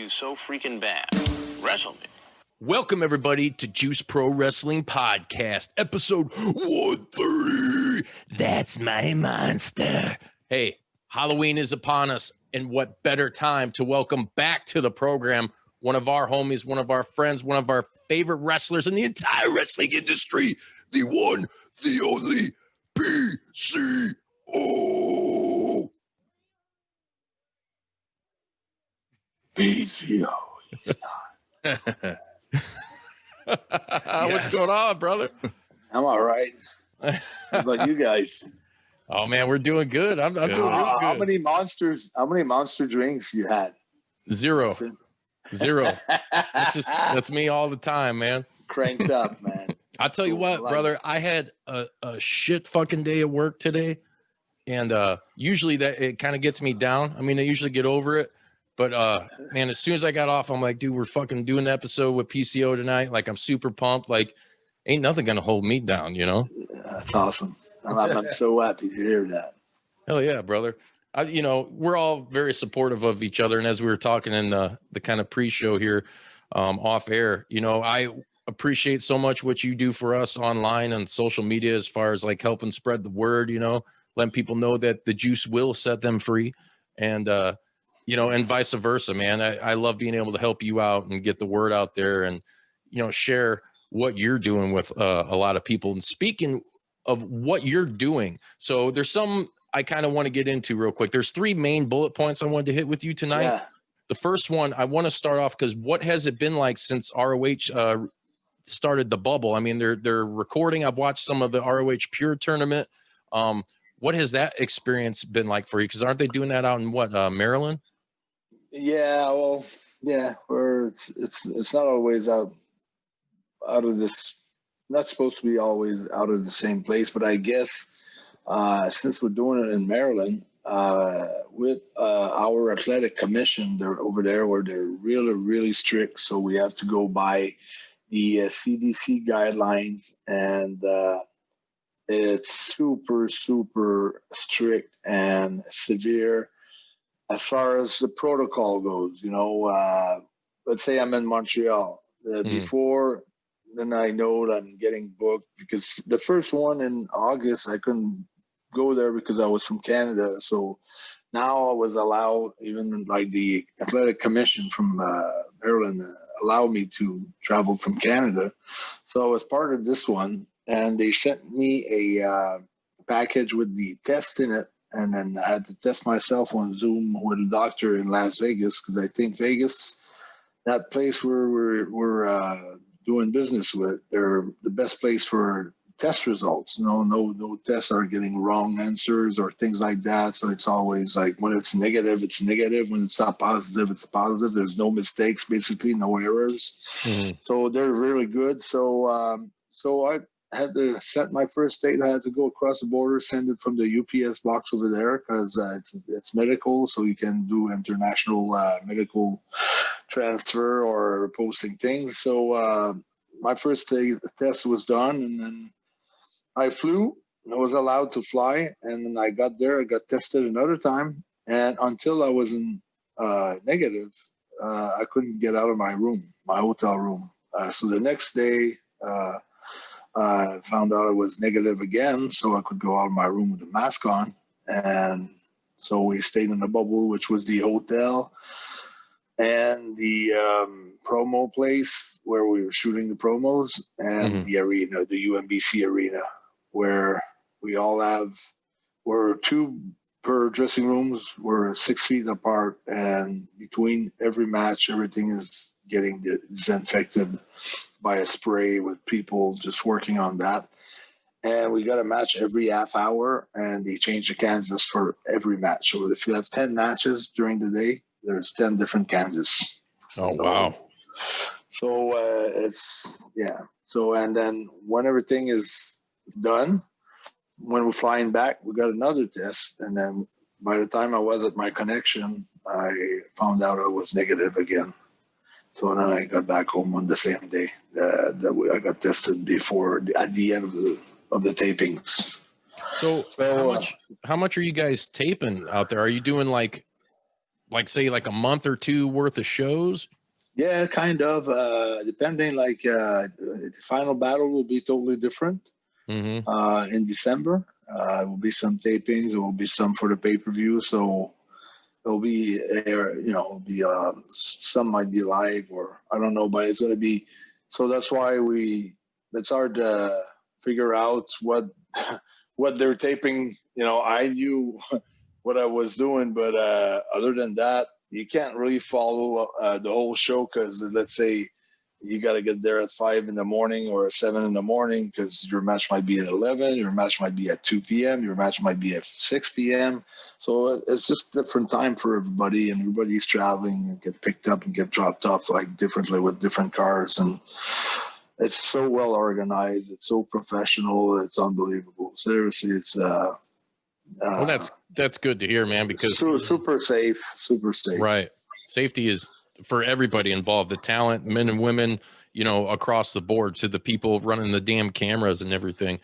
you so freaking bad. Wrestle me. Welcome, everybody, to Juice Pro Wrestling Podcast, episode 130. That's my monster. Hey, Halloween is upon us, and what better time to welcome back to the program one of our homies, one of our friends, one of our favorite wrestlers in the entire wrestling industry, the one, the only PCO. PCO. What's going on, brother? I'm all right. How about you guys? Oh man, we're doing good. I'm doing really good. How many monster drinks you had? Zero. That's me all the time, man. Cranked up, man. I'll tell you what, brother, I had a shit fucking day at work today. And usually that it kind of gets me down. I mean, I usually get over it. But man, as soon as I got off, I'm like, dude, we're fucking doing an episode with PCO tonight. Like, I'm super pumped. Like, ain't nothing gonna hold me down, you know? That's awesome. I'm so happy to hear that. Hell yeah, brother. We're all very supportive of each other. And as we were talking in the kind of pre-show here off air, I appreciate so much what you do for us online and social media as far as like helping spread the word, letting people know that the juice will set them free. And, and vice versa, man. I love being able to help you out and get the word out there and, share what you're doing with a lot of people. And speaking of what you're doing, so there's some I kind of want to get into real quick. There's 3 main bullet points I wanted to hit with you tonight. Yeah. The first one, I want to start off because what has it been like since ROH started the bubble? I mean, they're recording. I've watched some of the ROH Pure tournament. What has that experience been like for you? Because aren't they doing that out in Maryland? Yeah, well, yeah, it's not always out of this. Not supposed to be always out of the same place, but I guess since we're doing it in Maryland with our athletic commission, they're over there where they're really, really strict. So we have to go by the CDC guidelines, and it's super, super strict and severe as far as the protocol goes. Let's say I'm in Montreal. Before then, I know that I'm getting booked because the first one in August, I couldn't go there because I was from Canada. So now I was allowed, even like the athletic commission from Maryland allowed me to travel from Canada. So I was part of this one, and they sent me a package with the test in it. And then I had to test myself on Zoom with a doctor in Las Vegas because I think Vegas, that place where we're doing business with, they're the best place for test results. No tests are getting wrong answers or things like that. So it's always like when it's negative, it's negative. When it's not positive, it's positive. There's no mistakes, basically, no errors. Mm-hmm. So they're really good. So I had to set my first date. I had to go across the border, send it from the UPS box over there because it's medical, so you can do international medical transfer or posting things. So my first test was done, and then I flew. I was allowed to fly, and then I got there. I got tested another time, and until I was in negative, I couldn't get out of my hotel room. So the next day, I found out I was negative again, so I could go out of my room with a mask on. And so we stayed in the bubble, which was the hotel and the promo place where we were shooting the promos, and the arena, the UMBC arena, where we're 2 per dressing rooms. We're 6 feet apart, and between every match, everything is getting disinfected by a spray with people just working on that. And we got a match every half hour, and they change the canvas for every match. So if you have 10 matches during the day, there's 10 different canvases. Oh, wow. So So, and then when everything is done, when we're flying back, we got another test. And then by the time I was at my connection, I found out I was negative again. So then I got back home on the same day that I got tested before at the end of the tapings. So how much are you guys taping out there? Are you doing like like say like a month or two worth of shows? Yeah, kind of. Depending, like the final battle will be totally different Mm-hmm. in December. There will be some tapings. There will be some for the pay-per-view. So it'll be it'll be some might be live or I don't know, but it's going to be. So that's why it's hard to figure out what what they're taping. I knew what I was doing, but other than that, you can't really follow the whole show because let's say you got to get there at 5 in the morning or 7 in the morning because your match might be at 11, your match might be at 2 p.m., your match might be at 6 p.m. So it's just different time for everybody, and everybody's traveling and get picked up and get dropped off like differently with different cars. And it's so well organized. It's so professional. It's unbelievable. Seriously, it's Well, that's good to hear, man, because super safe, super safe. right. Safety is for everybody involved, the talent, men and women, across the board, to the people running the damn cameras and everything.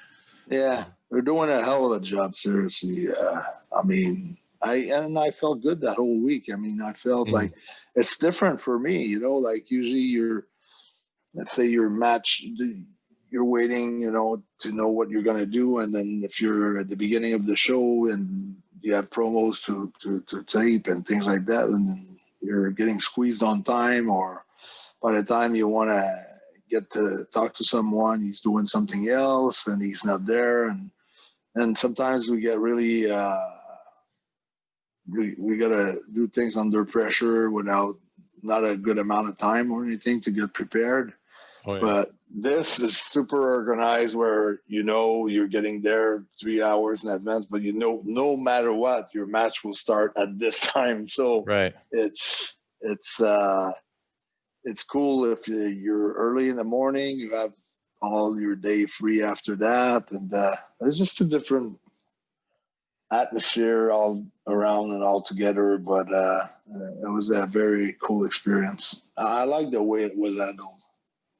Yeah, they're doing a hell of a job, seriously. I mean, I felt good that whole week. I mean, I felt like it's different for me, like usually let's say your match, you're waiting, to know what you're going to do. And then if you're at the beginning of the show and you have promos to tape and things like that, and then you're getting squeezed on time, or by the time you want to get to talk to someone, he's doing something else and he's not there. And sometimes we get really, we got to do things under pressure without not a good amount of time or anything to get prepared. Oh, yeah. But this is super organized where you're getting there 3 hours in advance, but no matter what, your match will start at this time. So right. It's cool if you're early in the morning, you have all your day free after that, and it's just a different atmosphere all around and all together. But it was a very cool experience. I like the way it was handled.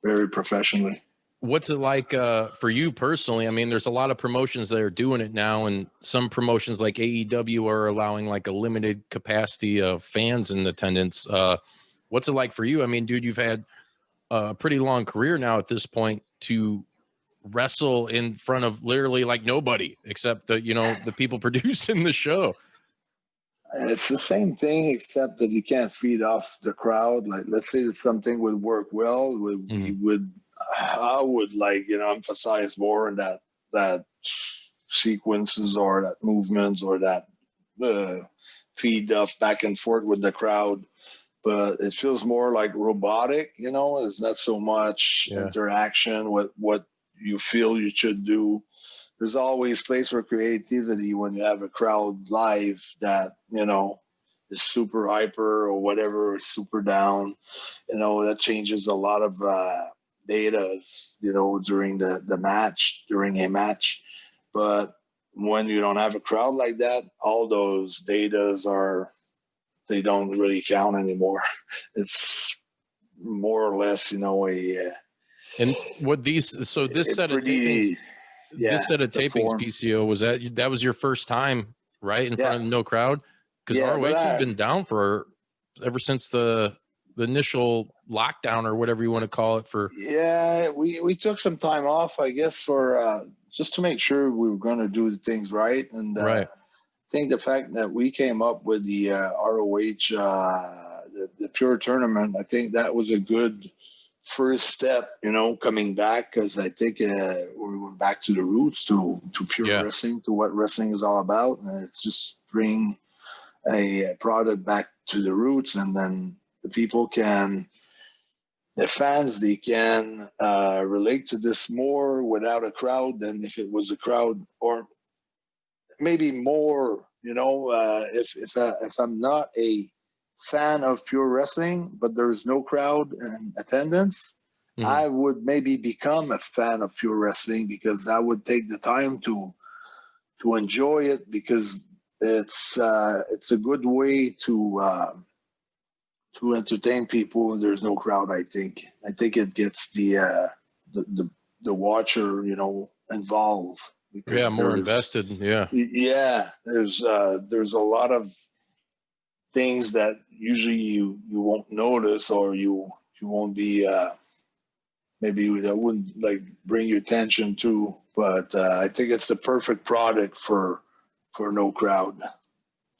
Very professionally. What's it like for you personally? I mean, there's a lot of promotions that are doing it now, and some promotions like AEW are allowing like a limited capacity of fans in attendance. What's it like for you? I mean, dude, you've had a pretty long career now at this point to wrestle in front of literally like nobody except the people producing the show. It's the same thing, except that you can't feed off the crowd. Like, let's say that something would work well, I would emphasize more on that sequences or that movements or that feed off back and forth with the crowd. But it feels more like robotic, it's not so much interaction with what you feel you should do. There's always place for creativity when you have a crowd live that, is super hyper or whatever, super down. That changes a lot of data, during during a match. But when you don't have a crowd like that, all those datas they don't really count anymore. It's more or less, And what this set of tapings, this set of tapings, PCO, that was your first time, right, in front of no crowd? Because ROH has been down for ever since the initial lockdown or whatever you want to call it. We took some time off, I guess, for just to make sure we were going to do the things right. And right. I think the fact that we came up with the ROH, the Pure Tournament, I think that was a good first step, coming back, because I think we went back to the roots, to pure wrestling, to what wrestling is all about. And it's just bring a product back to the roots, and then the fans, they can relate to this more without a crowd than if it was a crowd, or maybe more, if I'm not a fan of pure wrestling, but there's no crowd in attendance, I would maybe become a fan of pure wrestling, because I would take the time to enjoy it, because it's a good way to entertain people. And there's no crowd. I think it gets the watcher, involved. More invested. There's a lot of things that usually you won't notice, or you won't be maybe that wouldn't like bring your attention to. But I think it's the perfect product for no crowd.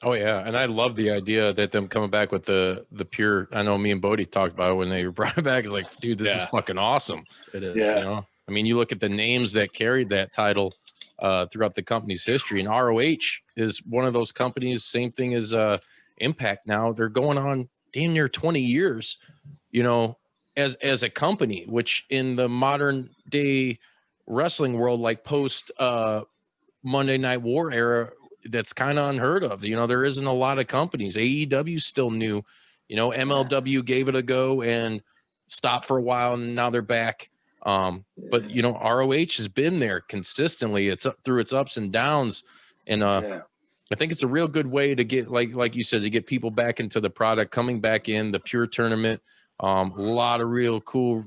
Oh yeah, and I love the idea that them coming back with the pure. I know me and Bodie talked about it when they brought it back. It's like, dude, this is fucking awesome. It is. Yeah. You know, I mean, you look at the names that carried that title throughout the company's history, and ROH is one of those companies. Same thing as Impact. Now they're going on damn near 20 years. You know, as a company, which in the modern day wrestling world, like post Monday Night War era, that's kind of unheard of. You know, there isn't a lot of companies. AEW still new. You know, MLW gave it a go and stopped for a while, and now they're back. But you know, ROH has been there consistently. It's up through its ups and downs, and I think it's a real good way to get, like you said, to get people back into the product, coming back in the pure tournament. A lot of real cool,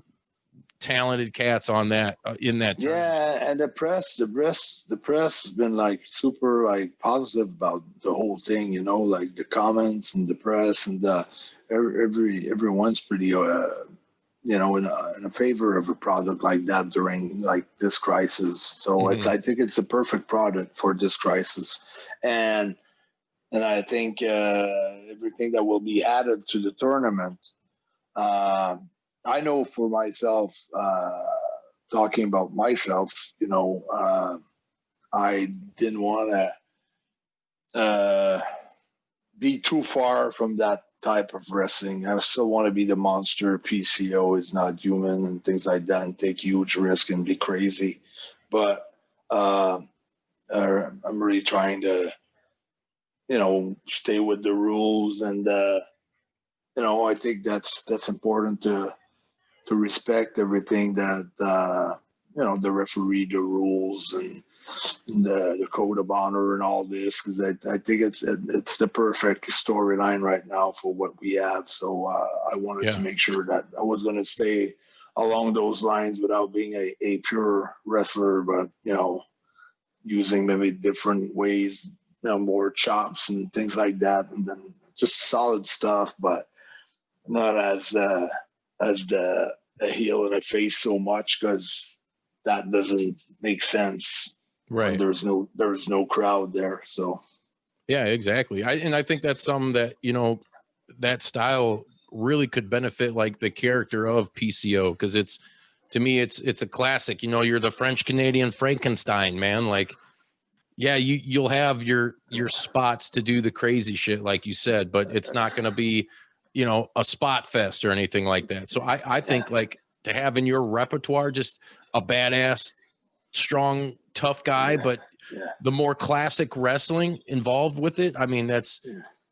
talented cats on that in that tournament. Yeah, and the press has been like super like positive about the whole thing, you know, like the comments and the press, and everyone's pretty you know, in a favor of a product like that during like this crisis. So I think it's a perfect product for this crisis, and I think everything that will be added to the tournament. I know for myself, talking about myself, you know, I didn't want to be too far from that type of wrestling. I still want to be the monster. PCO is not human and things like that, and take huge risk and be crazy. But I'm really trying to, you know, stay with the rules, and you know, I think that's important to respect everything that you know, the referee, the rules, and the code of honor and all this, because I think it's the perfect storyline right now for what we have. So I wanted to make sure that I was going to stay along those lines without being a pure wrestler, but, you know, using maybe different ways, you know, more chops and things like that, and then just solid stuff, but not as the heel and a face so much, because that doesn't make sense. Right. There's no crowd there. So yeah, exactly. I think that's something that, you know, that style really could benefit like the character of PCO, because it's, to me, it's a classic. You know, you're the French Canadian Frankenstein, man. Like, yeah, you'll have your spots to do the crazy shit, like you said, but it's not going to be, you know, a spot fest or anything like that. So I think like to have in your repertoire just a badass, strong, tough guy, but the more classic wrestling involved with it. I mean, that's,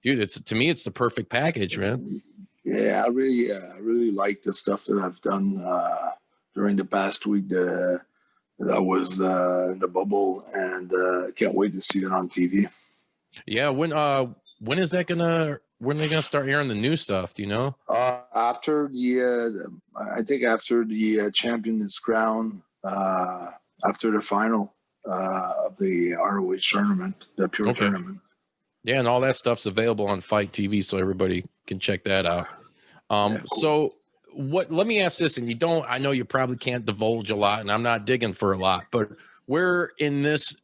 dude, it's, to me, it's the perfect package, man. Yeah, I really like the stuff that I've done during the past week. That was in the bubble, and I can't wait to see it on TV. Yeah, when is that when are they gonna start airing the new stuff? Do you know? After I think after the champion is crowned, after the final of the ROH tournament, the pure tournament. Yeah, and all that stuff's available on Fight TV, so everybody can check that out. Cool. So let me ask this, and I know you probably can't divulge a lot, and I'm not digging for a lot, but where in this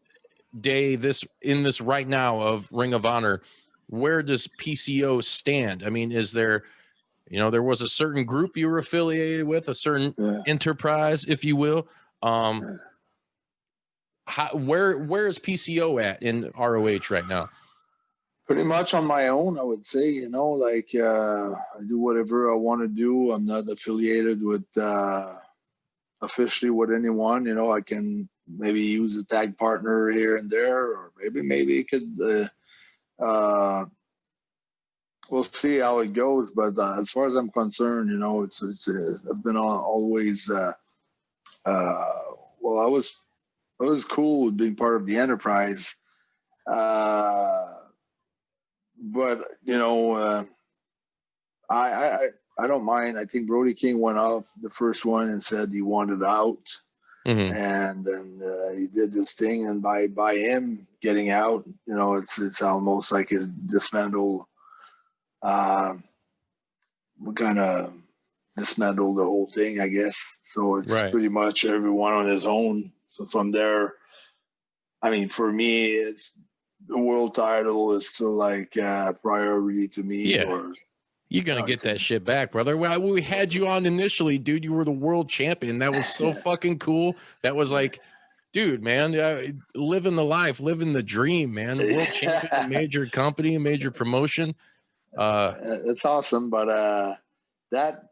right now of Ring of Honor, where does PCO stand? I mean, is there, you know, there was a certain group you were affiliated with, a certain enterprise, if you will. Where is PCO at in ROH right now? Pretty much on my own, I would say. You know, like I do whatever I want to do. I'm not affiliated with officially with anyone. You know, I can maybe use a tag partner here and there, or maybe it could. We'll see how it goes. But as far as I'm concerned, you know, it's I've been always. Well, I was cool with being part of the enterprise. But you know, I don't mind. I think Brody King went off the first one and said he wanted out, and then he did this thing. And by him getting out, you know, it's almost like a dismantle we kind of dismantled the whole thing, I guess. So it's Right. pretty much everyone on his own. So from there, I mean, for me, it's the world title is still like priority to me. Yeah. Or You're going to get that shit back, brother. Well, we had you on initially, dude. You were the world champion. That was so fucking cool. That was like, dude, man, living the life, living the dream, man. World champion, a major company, a major promotion. It's awesome, but that,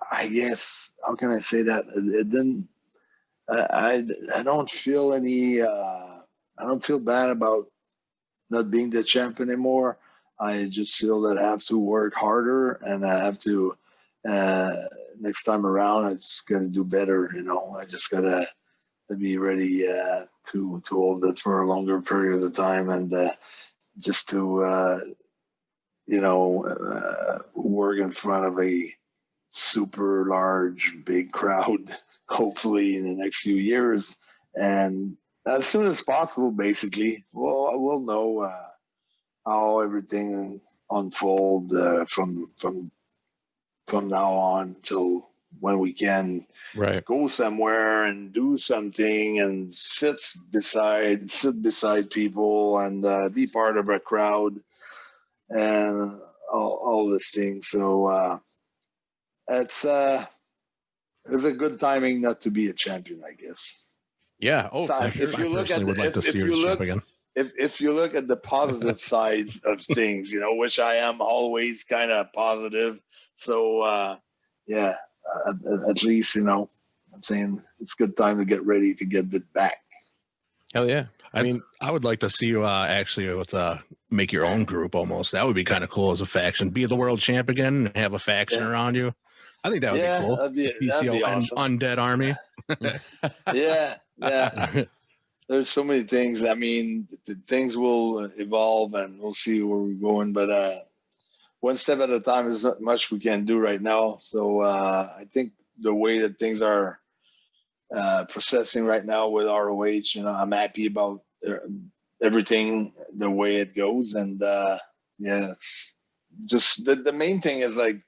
I guess, how can I say that? It didn't. I don't feel any. I don't feel bad about not being the champ anymore. I just feel that I have to work harder, and I have to. Next time around, I just got to do better. I just gotta be ready to hold it for a longer period of time, and just to work in front of a super large, big crowd, hopefully in the next few years. And as soon as possible, basically, we'll know how everything unfold from now on till when we can go somewhere and do something and sit beside people and be part of a crowd and all this thing. So it's a good timing not to be a champion, I guess. Yeah. Oh, for sure. I personally would like to see you as champ again. If you look at the positive sides of things, which I am always kind of positive. So yeah, at least I'm saying it's a good time to get ready to get it back. Hell yeah. I mean, I would like to see you actually with make your own group almost. That would be kind of cool as a faction. Be the world champ again and have a faction around you. I think that would be cool. That'd be PCO awesome. Undead Army. Yeah. There's so many things. I mean, things will evolve and we'll see where we're going. But one step at a time is not much we can do right now. So I think the way that things are processing right now with ROH, I'm happy about everything the way it goes. And yeah, just the main thing is like,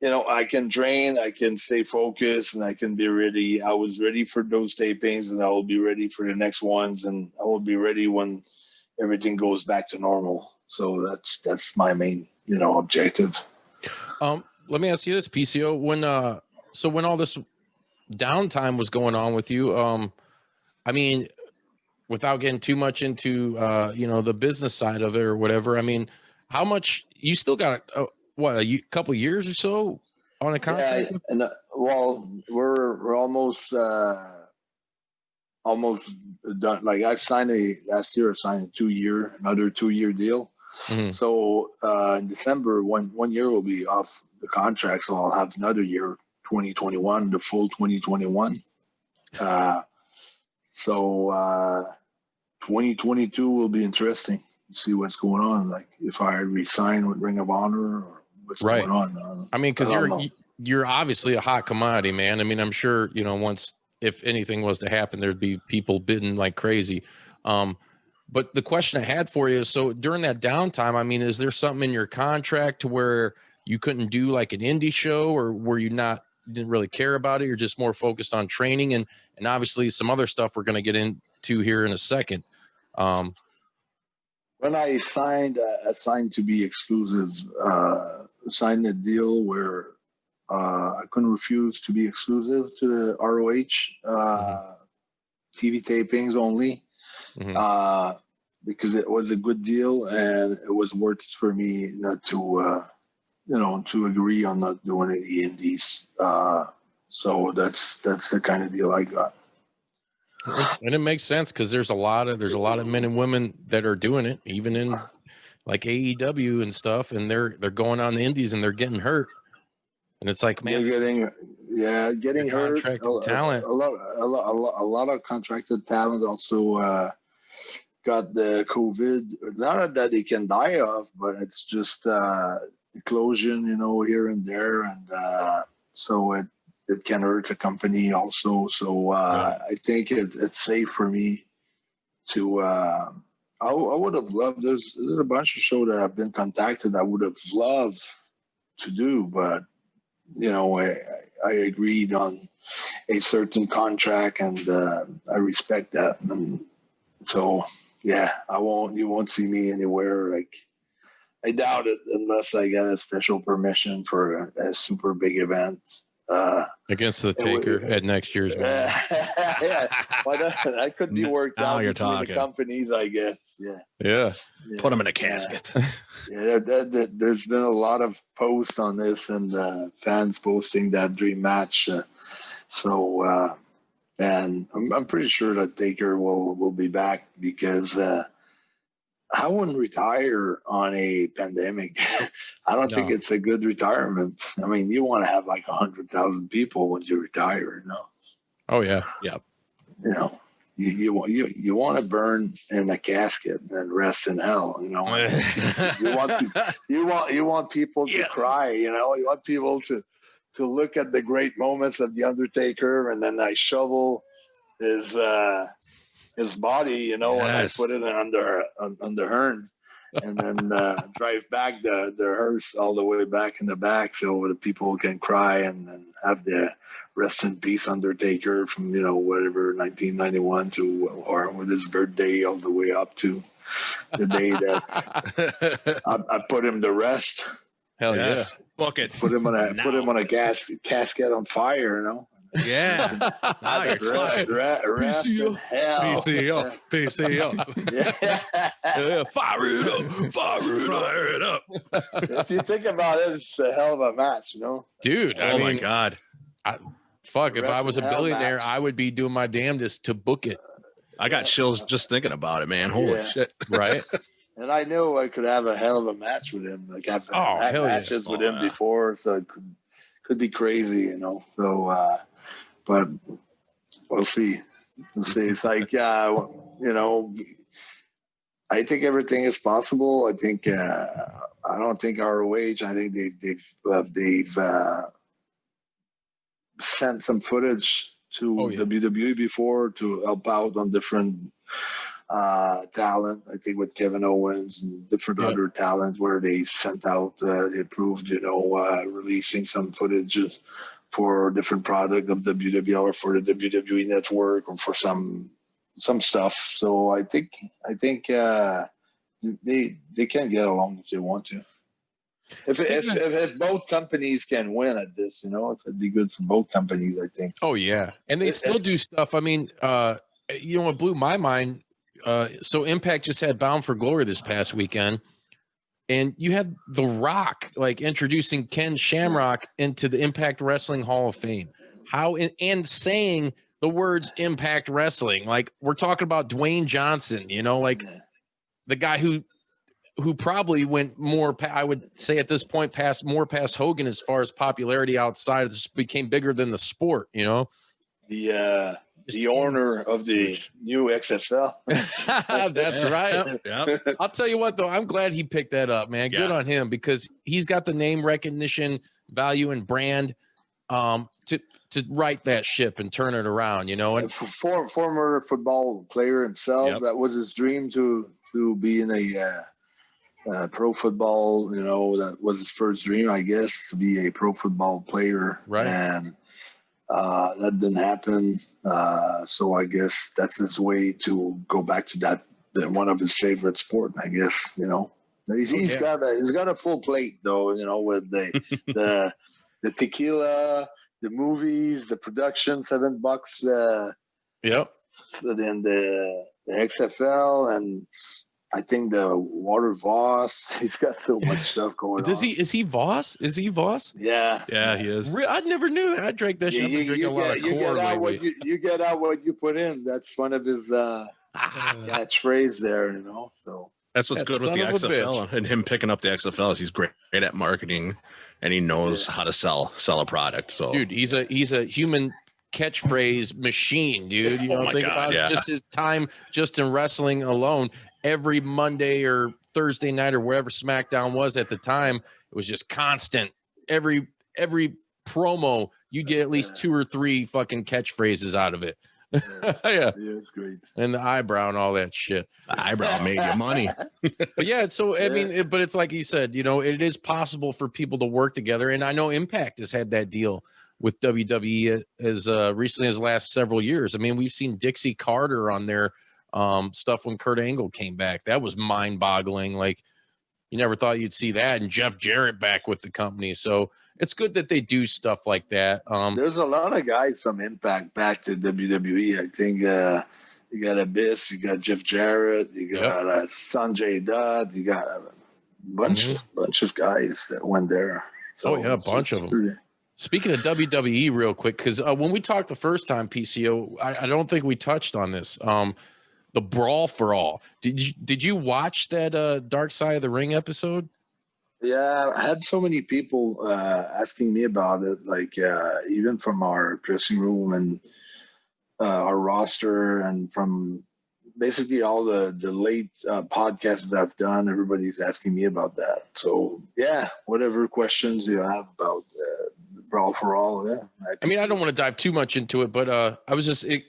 I can train, I can stay focused, and I can be ready. I was ready for those tapings, and I will be ready for the next ones, and I will be ready when everything goes back to normal. So that's my main, objective. Let me ask you this, PCO. When all this downtime was going on with you, I mean, without getting too much into the business side of it or whatever, I mean, how much you still got? A couple years or so on a contract? Yeah, and well, we're almost done. Like last year I signed another 2-year deal. Mm-hmm. So in December, 1 year will be off the contract, so I'll have another year, 2021, the full 2021. So 2022 will be interesting. See what's going on. Like if I resign with Ring of Honor or what's going on. I mean, because you're obviously a hot commodity, man. I mean, I'm sure once if anything was to happen, there'd be people bidding like crazy. But the question I had for you is, so during that downtime, I mean, is there something in your contract to where you couldn't do like an indie show, or were you didn't really care about it? You're just more focused on training and obviously some other stuff we're going to get into here in a second. When I signed to be exclusive, signed a deal where I couldn't refuse to be exclusive to the ROH TV tapings only, because it was a good deal and it was worth it for me not to, to agree on not doing any indies. So that's the kind of deal I got. And it makes sense because there's a lot of men and women that are doing it, even in like AEW and stuff, and they're going on the indies and they're getting hurt. And it's like, man, getting hurt. Contracted talent. A lot of contracted talent also got the COVID. Not that they can die of, but it's just eclosion, here and there, and so it can hurt the company also. So I think it's safe for me to I would have loved. There's a bunch of shows that I've been contacted. I would have loved to do, but I agreed on a certain contract, and I respect that. And so, yeah, you won't see me anywhere. Like, I doubt it unless I get a special permission for a super big event. Against the Taker at next year's meeting. Yeah, that could be worked Now out you're between talking. the companies, I guess. Yeah. Put him in a casket. Yeah, there's been a lot of posts on this, and fans posting that dream match. And I'm pretty sure that Taker will be back, because I wouldn't retire on a pandemic. I don't think it's a good retirement. I mean, you want to have like 100,000 people when you retire, Oh yeah. Yeah. You want to burn in a casket and rest in hell. You want people to cry. You want people to look at the great moments of the Undertaker, and then I shovel his body, and I put it under Hearn, and then drive back the hearse all the way back in the back, so the people can cry and have the rest in peace Undertaker from whatever 1991 or with his birthday all the way up to the day that I put him to rest. Hell yes. Book it. Put him on a casket on fire, Yeah. Now you're talking. Rest in hell. PCO. Yeah. Fire it up. If you think about it, it's a hell of a match, Dude, Oh my God. Fuck, if I Rest was a in hell billionaire, match. I would be doing my damnedest to book it. I got chills just thinking about it, man. Holy shit. Right? And I knew I could have a hell of a match with him. Like, I've Oh, had hell yeah. matches with Oh, him yeah. before, so it could be crazy, So, but we'll see. It's like, I think everything is possible. I think I don't think ROH. I think they've sent some footage to WWE before to help out on different talent. I think with Kevin Owens and different other talent, where they sent out, they approved, releasing some footage for different product of WWE or for the WWE network or for some stuff. So I think they can get along if they want to. If both companies can win at this, if it'd be good for both companies, I think. Oh yeah. And they still do stuff. I mean, what blew my mind, so Impact just had Bound for Glory this past weekend, and you had The Rock like introducing Ken Shamrock into the Impact Wrestling Hall of Fame. And saying the words Impact Wrestling, like we're talking about Dwayne Johnson, the guy who probably went more, I would say at this point, past Hogan as far as popularity outside of this, became bigger than the sport, The owner of the new XFL. That's right. Yeah. I'll tell you what, though, I'm glad he picked that up, man. Good on him, because he's got the name recognition, value, and brand to right that ship and turn it around, And former football player himself, that was his dream to be in a pro football. That was his first dream, I guess, to be a pro football player. Right. And that didn't happen. So I guess that's his way to go back to that one of his favorite sport, I guess, He's got a full plate though, with the tequila, the movies, the production, $7. Yep. So then the XFL, and I think the water Voss. He's got so much stuff going on. Is he Voss? Is he Voss? Yeah. Yeah, he is. I never knew that. I drank that shit. I've been drinking a lot of Core lately. You get out what you put in. That's one of his catchphrase there, So That's what's good with the XFL and him picking up the XFL is he's great at marketing, and he knows how to sell a product. So, dude, he's a human catchphrase machine, dude. Think about it. Just his time just in wrestling alone. Every Monday or Thursday night or wherever SmackDown was at the time, it was just constant. Every promo, you get at least 2 or 3 fucking catchphrases out of it. Yeah. it's great. And the eyebrow and all that shit. The eyebrow made you money. But yeah, so I mean, but it's like you said, it is possible for people to work together. And I know Impact has had that deal with WWE as recently as the last several years. I mean, we've seen Dixie Carter on their stuff when Kurt Angle came back. That was mind-boggling. Like, you never thought you'd see that. And Jeff Jarrett back with the company. So it's good that they do stuff like that. There's a lot of guys from Impact back to WWE. I think you got Abyss, you got Jeff Jarrett, you got Sanjay Dutt, you got a bunch of guys that went there. So a bunch of them. Pretty... Speaking of WWE real quick, because when we talked the first time, PCO, I don't think we touched on this. The Brawl for All. Did you watch that Dark Side of the Ring episode? Yeah, I had so many people asking me about it, like even from our dressing room and our roster, and from basically all the late podcasts that I've done. Everybody's asking me about that. So yeah, whatever questions you have about Brawl for All, yeah. I mean, I don't want to dive too much into it, but I was just it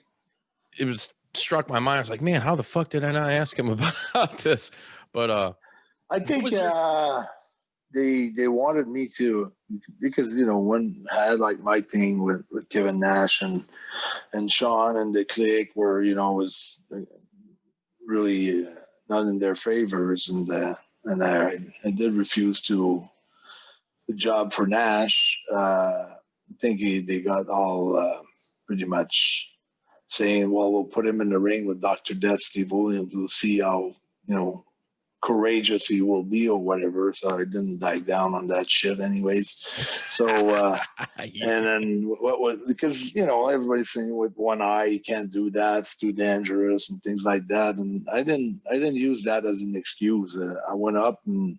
was struck my mind. I was like, man, how the fuck did I not ask him about this? But I think they wanted me to, because when I had like my thing with Kevin Nash and Sean and the clique, where was really not in their favors, and I did refuse to the job for Nash. I think they got all pretty much saying, well, we'll put him in the ring with Dr. Death, Steve Williams. We'll see how courageous he will be or whatever. So I didn't dive down on that shit anyways. So and then what was, because everybody's saying with one eye you can't do that, it's too dangerous and things like that, and I didn't use that as an excuse. I went up and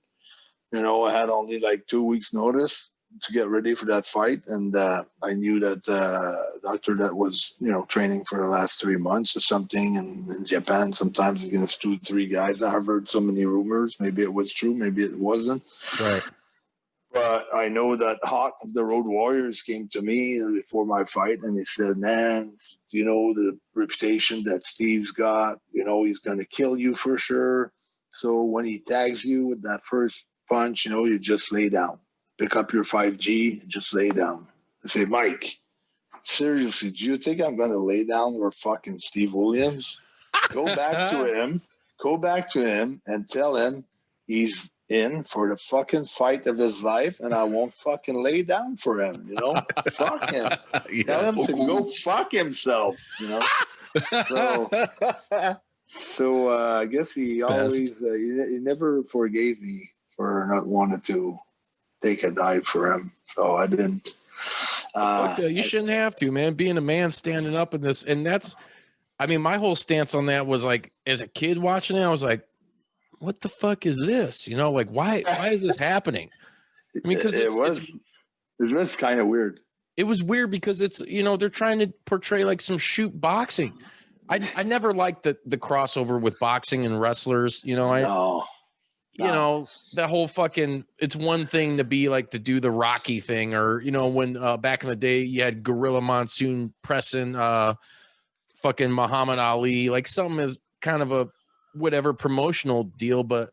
I had only like 2 weeks notice to get ready for that fight, and I knew that doctor that was training for the last 3 months or something, and in Japan sometimes you can have 2-3 guys. I've heard so many rumors. Maybe it was true, maybe it wasn't. Right. But I know that Hawk of the Road Warriors came to me before my fight, and he said, man, the reputation that Steve's got, he's going to kill you for sure. So when he tags you with that first punch, you just lay down. Pick up your 5G and just lay down. I say, Mike, seriously, do you think I'm going to lay down for fucking Steve Williams? Go back to him and tell him he's in for the fucking fight of his life, and I won't fucking lay down for him, Fuck him. Tell him to go fuck himself, So I guess he always, he never forgave me for not wanting to take a dive for him. So I didn't. You shouldn't have to, man. Being a man standing up in this, and that's, I mean, my whole stance on that was like, as a kid watching it, I was like, what the fuck is this? Like, why is this happening? I mean, because it was kind of weird. It was weird because it's, they're trying to portray like some shoot boxing. I never liked the crossover with boxing and wrestlers, that whole fucking, it's one thing to be like, to do the Rocky thing, or, when back in the day you had Gorilla Monsoon pressing fucking Muhammad Ali, like something is kind of a whatever promotional deal, but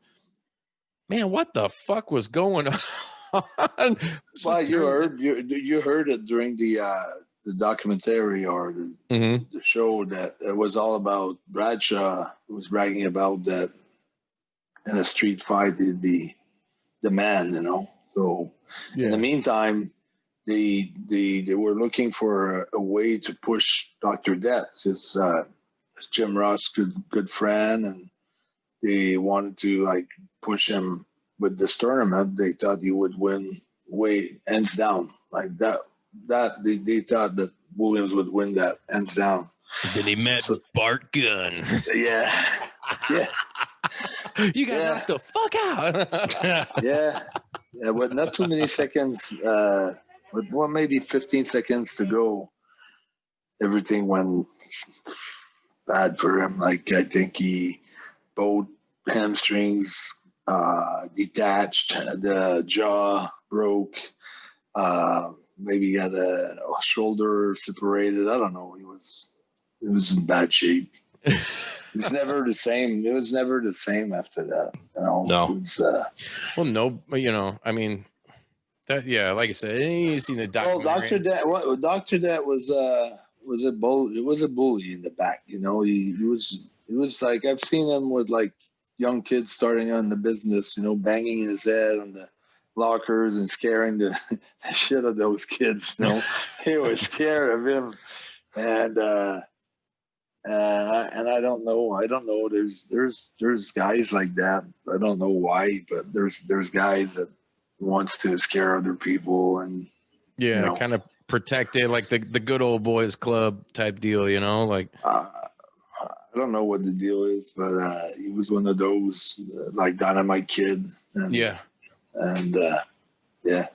man, what the fuck was going on? Well, you heard it during the documentary or the show, that it was all about Bradshaw was bragging about that in a street fight he'd be the man, So in the meantime, they were looking for a way to push Dr. Death, because Jim Ross, good friend, and they wanted to like push him with this tournament. They thought he would win hands down, like that. They thought that Williams would win that hands down. Then he met Bart Gunn. Yeah. You got knocked the fuck out. yeah, but not too many seconds. But maybe 15 seconds to go, everything went bad for him. Like, I think both hamstrings detached, the jaw broke. Maybe he had a shoulder separated. I don't know. in bad shape. It's never the same. It was never the same after that. You know, No. It was, Well, no, you know, I mean, that, yeah, like I said, you seen the well, documentary. Doctor Dat was a bull. It was a bully in the back. You know, he was like, I've seen him with like young kids starting on the business. You know, banging his head on the lockers and scaring the shit of those kids. You know, they were scared of him, and I don't know. There's guys like that. I don't know why, but there's guys that wants to scare other people, and Yeah, you know, kind of protected, like the good old boys club type deal, you know, like I don't know what the deal is, but he was one of those like Dynamite Kid, and yeah. and yeah,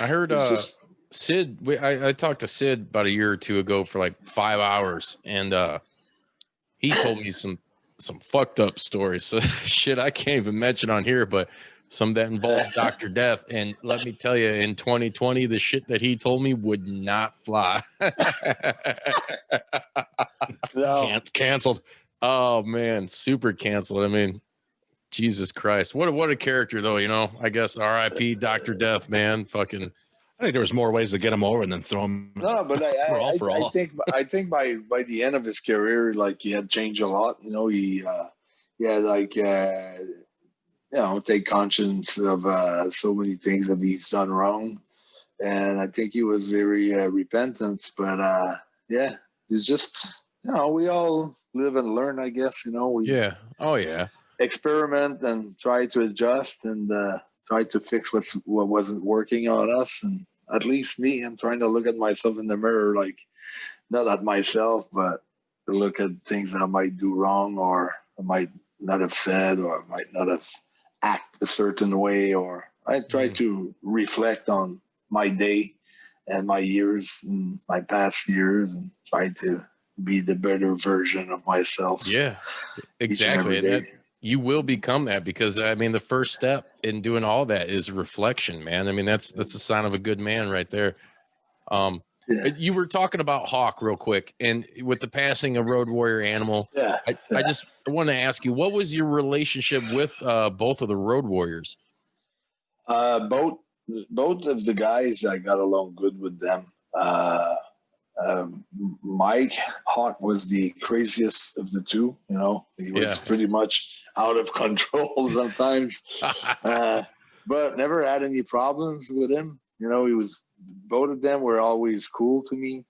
I heard it's just Sid. I talked to Sid about a year or two ago for like 5 hours, and he told me some fucked up stories. So shit I can't even mention on here, but some that involved Dr. Death. And let me tell you, in 2020, the shit that he told me would not fly. no. Canceled. Oh man, super canceled. I mean, Jesus Christ. What a character though, you know. I guess RIP Dr. Death, man. Fucking I think there was more ways to get him over than throw him. No, but I think by the end of his career, like he had changed a lot. You know, he had like you know, take conscience of so many things that he's done wrong, and I think he was very repentant. But yeah, he's just, you know, we all live and learn, I guess. You know, we yeah. Oh yeah. experiment and try to adjust and try to fix what wasn't working on us. And at least me, I'm trying to look at myself in the mirror, like not at myself, but to look at things that I might do wrong, or I might not have said, or I might not have act a certain way, or I try to reflect on my day and my years and my past years and try to be the better version of myself. Yeah. Each and every Exactly. And that day. you will become that, because I mean the first step in doing all that is reflection, man. I mean that's a sign of a good man right there. Yeah. You were talking about Hawk real quick, and with the passing of Road Warrior Animal, Yeah. I just want to ask you, what was your relationship with both of the Road Warriors? Both of the guys, I got along good with them. Mike Hawk was the craziest of the two. You know, he was pretty much out of control sometimes, but never had any problems with him. You know, both of them were always cool to me,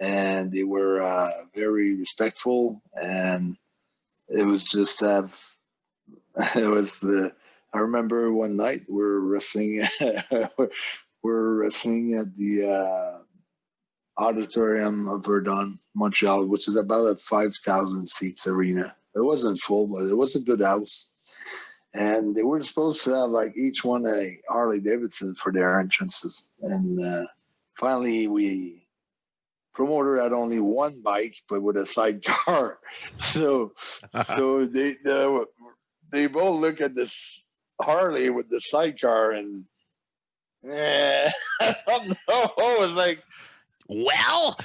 and they were very respectful. And it was just it was. I remember one night we're wrestling. we're wrestling at the auditorium of Verdun, Montreal, which is about a 5,000 seats arena. It wasn't full, but it was a good house. And they were supposed to have like each one a Harley Davidson for their entrances. And finally, promoter had only one bike, but with a sidecar. So they both look at this Harley with the sidecar, and I don't know. It was like, well,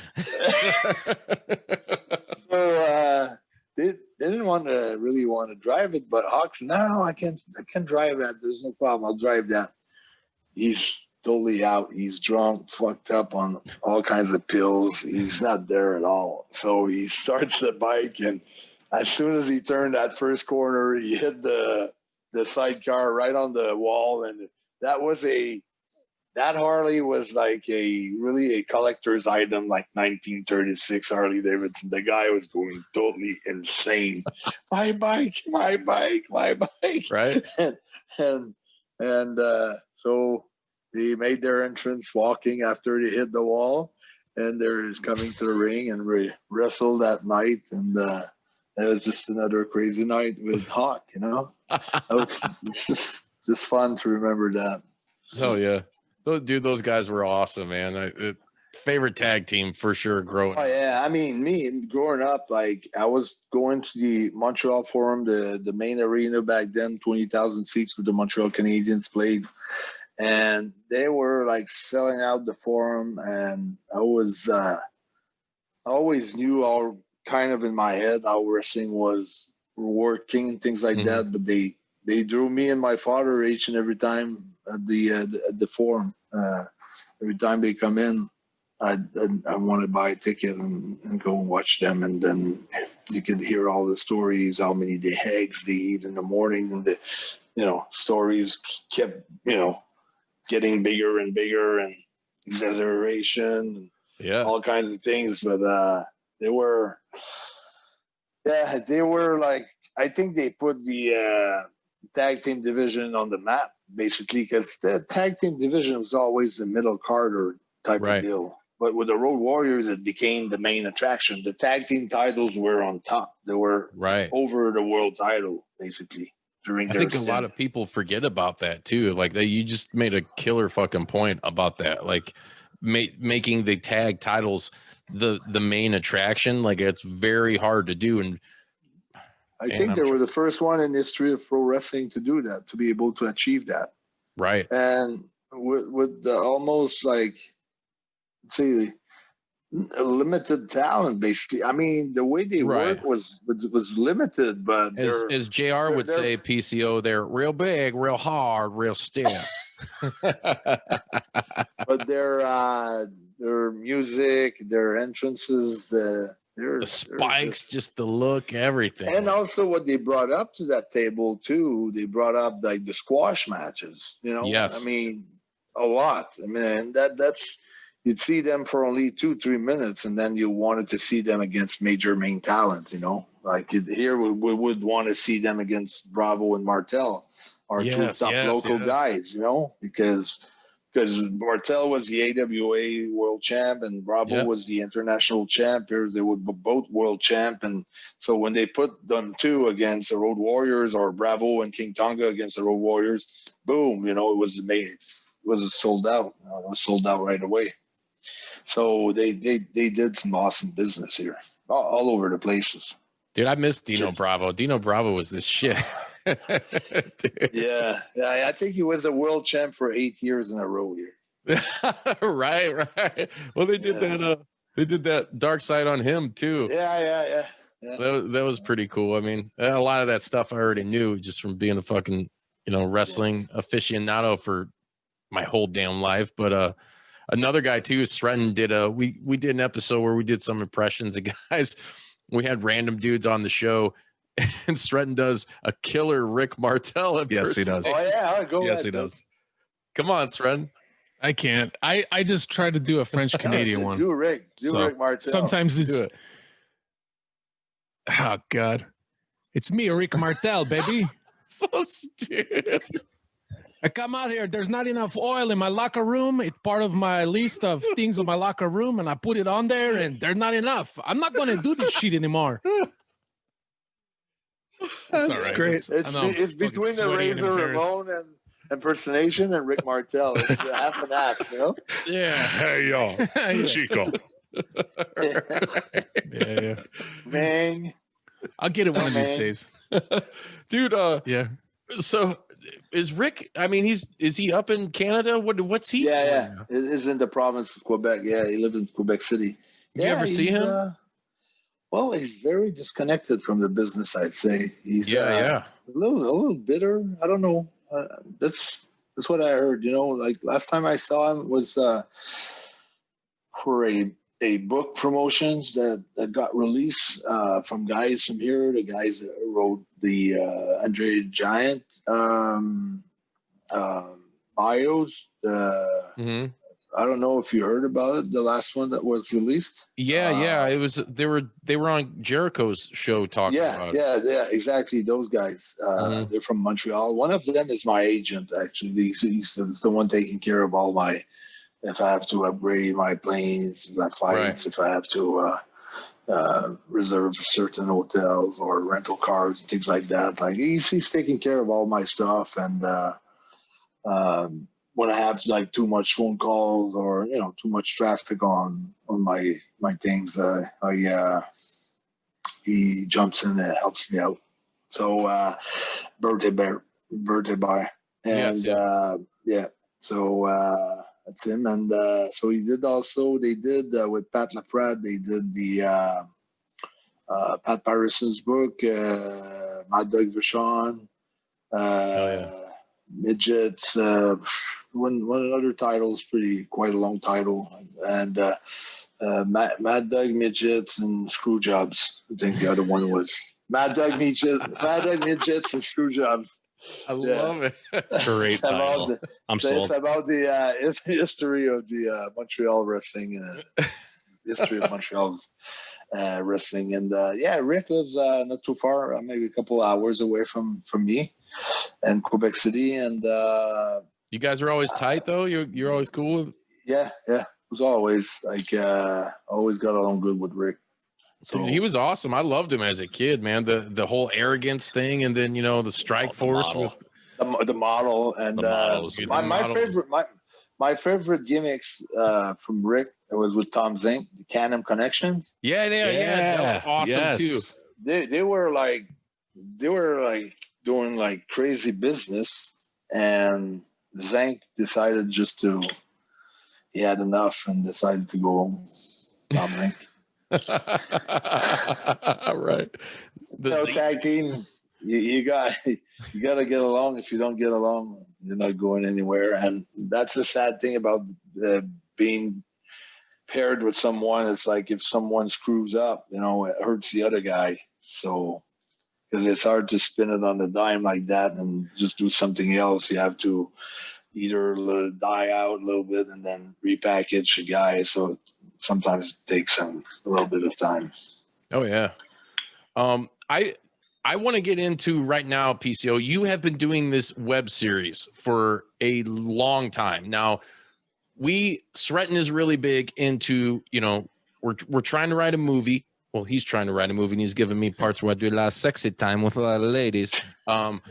so they didn't really want to drive it, but Hawks, no, I can drive that. There's no problem. I'll drive that. He's totally out. He's drunk, fucked up on all kinds of pills. He's not there at all. So he starts the bike, and as soon as he turned that first corner, he hit the sidecar right on the wall, and that Harley was like a collector's item, like 1936 Harley Davidson. The guy was going totally insane. My bike, my bike, my bike. right? And so they made their entrance walking after they hit the wall, and they're coming to the ring and wrestled that night. And it was just another crazy night with Hawk, you know. It's just fun to remember that. Oh yeah, those guys were awesome, man. Favorite tag team for sure. Growing. Oh yeah, I mean, me growing up, like I was going to the Montreal Forum, the main arena back then, 20,000 seats where the Montreal Canadiens played, and they were like selling out the Forum, and I always knew kind of in my head how wrestling was working and things like that. But they drew me and my father each and every time at the forum. Every time they come in, I want to buy a ticket and go and watch them. And then you could hear all the stories, how many eggs they eat in the morning, and the stories kept getting bigger and bigger, and exaggeration, and all kinds of things. But they were like, I think they put the tag team division on the map, basically, because the tag team division was always the middle Carter type of deal. But with the Road Warriors, it became the main attraction. The tag team titles were on top. They were over the world title, basically. I think a lot of people forget about that too. Like you just made a killer fucking point about that. Like making the tag titles the main attraction. Like it's very hard to do. And I think they were the first one in history of pro wrestling to do that, to be able to achieve that. Right. And with the almost like, say, limited talent, basically. I mean, the way they work was limited, but as JR would say, PCO, they're real big, real hard, real stiff. But their music, their entrances, the spikes, just the look, everything. And also what they brought up to that table too, they brought up like the squash matches, Yes. I mean, a lot. I mean, that's you'd see them for only 2-3 minutes, and then you wanted to see them against major main talent, like here we would want to see them against Bravo and Martel, our two top local guys, because Martel was the AWA world champ and Bravo was the international champ. They were both world champ. And so when they put them two against the Road Warriors, or Bravo and King Tonga against the Road Warriors, boom, it was amazing. It was sold out. It was sold out right away. So they did some awesome business here, all over the places. Dude, I miss Dino Bravo. Dino Bravo was this shit. Yeah, I think he was a world champ for 8 years in a row here. Right. Well, they did that. They did that dark side on him too. Yeah. That was pretty cool. I mean, a lot of that stuff I already knew just from being a fucking wrestling aficionado for my whole damn life. But another guy too, Stretton, did we did an episode where we did some impressions of guys. We had random dudes on the show. And Stretton does a killer Rick Martel. Yes, he does. Oh yeah, go yes, ahead, he does. Come on, Stretton. I can't. I just tried to do a French Canadian one. Do Rick Martel. Sometimes it's. Oh God, it's me, Rick Martel, baby. So stupid. I come out here. There's not enough oil in my locker room. It's part of my list of things in my locker room, and I put it on there, and there's not enough. I'm not going to do this shit anymore. That's all right. Great. It's between the Razor Ramon and impersonation and Rick Martel. It's half and half, Yeah. Hey, yo. Chico. Yeah. Bang. I'll get it one of these days. Dude, yeah. So is Rick, I mean, is he up in Canada? What's he doing? Yeah. It is in the province of Quebec. Yeah, he lives in Quebec City. You ever see him? Well, he's very disconnected from the business, I'd say. He's a little bitter. I don't know. That's what I heard. Like last time I saw him was for a book promotions that got released from guys from here. The guys that wrote the Andre Giant bios. I don't know if you heard about it. The last one that was released. Yeah. It was they were on Jericho's show talking about it. Yeah, exactly. Those guys. They're from Montreal. One of them is my agent. Actually, he's the one taking care of all my. If I have to upgrade my planes, my flights, if I have to reserve certain hotels or rental cars and things like that, like he's taking care of all my stuff. And when I have like too much phone calls or too much traffic on my things, he jumps in and helps me out. So birthday boy, and so that's him. And so he did also. They did with Pat LaPrade. They did the Pat Patterson's book, Mad Dog Vachon, Midgets. One other title is quite a long title, and Mad Dog, Midgets, and Screwjobs. I think the other one was Mad Dog Midgets, and Screwjobs. I love it. Great It's about title. I'm it's sold. about the history of the Montreal wrestling, history of Montreal wrestling, and Rick lives not too far, maybe a couple hours away from me, in Quebec City, and You guys are always tight though. You're always cool with. yeah, it was always like always got along good with Rick. So Dude, he was awesome. I loved him as a kid, man. The whole arrogance thing, and then the strike force model. with the model, and The model was my favorite gimmicks from Rick was with Tom Zink, the Can-Am Connections. yeah, that was awesome too. They were like doing like crazy business, and Zank decided he had enough and decided to go home. Tom Zink. Right. Tag team. You got to get along. If you don't get along, you're not going anywhere. And that's the sad thing about being paired with someone. It's like if someone screws up, it hurts the other guy. So because it's hard to spin it on the dime like that and just do something else. You have to either die out a little bit and then repackage a guy. So sometimes it takes a little bit of time. Oh yeah. I want to get into right now, PCO. You have been doing this web series for a long time now. Sretton is really big into, we're trying to write a movie. Well, he's trying to write a movie, and he's giving me parts where I do a lot of sexy time with a lot of ladies. But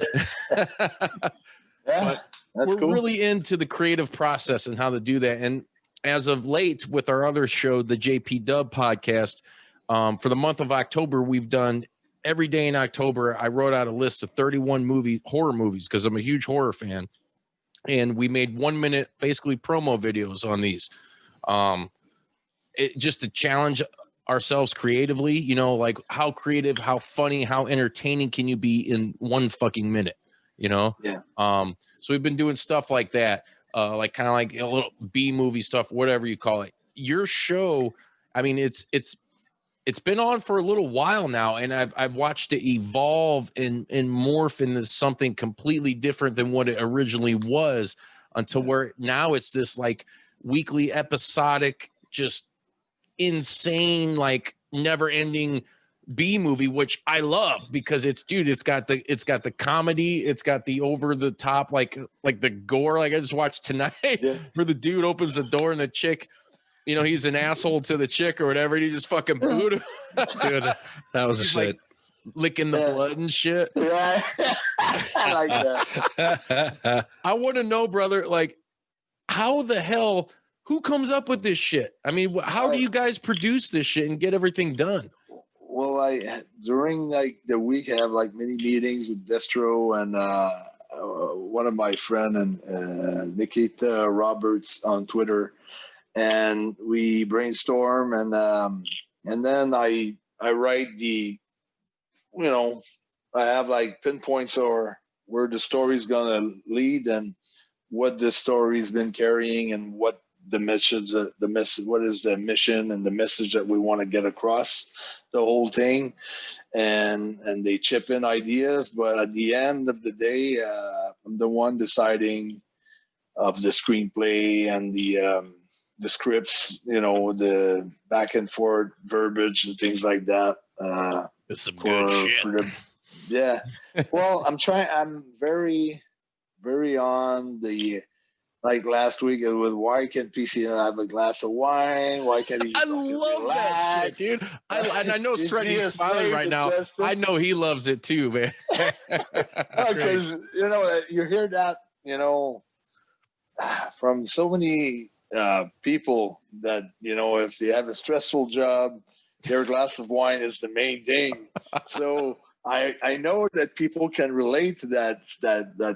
we're cool. Really into the creative process and how to do that. And as of late, with our other show, the JP Dub podcast, for the month of October, we've done every day in October. I wrote out a list of 31 horror movies because I'm a huge horror fan. And we made 1 minute, basically promo videos on these. Just to challenge ourselves creatively, like how creative, how funny, how entertaining can you be in 1 fucking minute, Yeah. So we've been doing stuff like that, like kind of like a little B movie stuff, whatever you call it. Your show, I mean, it's been on for a little while now, and I've watched it evolve and morph into something completely different than what it originally was, until where now it's this like weekly episodic, just insane, like never ending B movie, which I love because it's got the comedy, it's got the over the top, like the gore, like I just watched tonight, where the dude opens the door and the chick, he's an asshole to the chick or whatever, and he just fucking booed him. Dude, that was a shit. Like licking the blood and shit. Yeah. I like that. I want to know, brother, like how the hell, who comes up with this shit? I mean, how do you guys produce this shit and get everything done? Well, during like the week, I have like many meetings with Destro and one of my friend and Nikita Roberts on Twitter, and we brainstorm and then I write the, I have like pinpoints or where the story's gonna lead and what the story's been carrying and what the message, what is the mission and the message that we want to get across the whole thing, and they chip in ideas, but at the end of the day, I'm the one deciding of the screenplay and the scripts, the back and forth verbiage and things like that. It's some good shit. Well, I'm very, very on the, like last week it was, why can't PC have a glass of wine? Why can't he? I love that shit, dude. I know Sreddy's smiling right now. Justin. I know he loves it too, man. Because you hear that, from so many people that if they have a stressful job, their glass of wine is the main thing. So I know that people can relate to that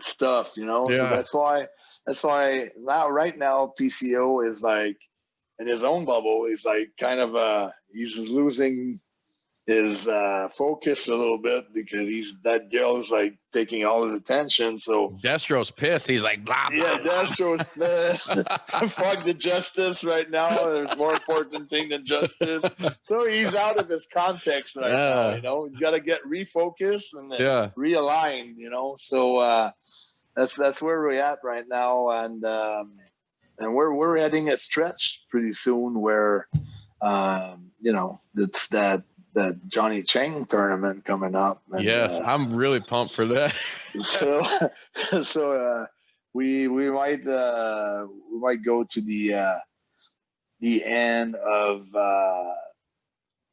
stuff, So that's why right now PCO is like in his own bubble. He's like kind of he's losing focus a little bit because that girl's like taking all his attention. So Destro's pissed. He's like, blah, blah, yeah, blah. Destro's pissed. Fuck the justice right now. There's more important thing than justice. So he's out of his context right now. You know, he's got to get refocused and then realigned. You know, so that's where we're at right now, and we're heading a stretch pretty soon where you know it's that Johnny Chang tournament coming up. And, yes, I'm really pumped for that. so we might go to the end of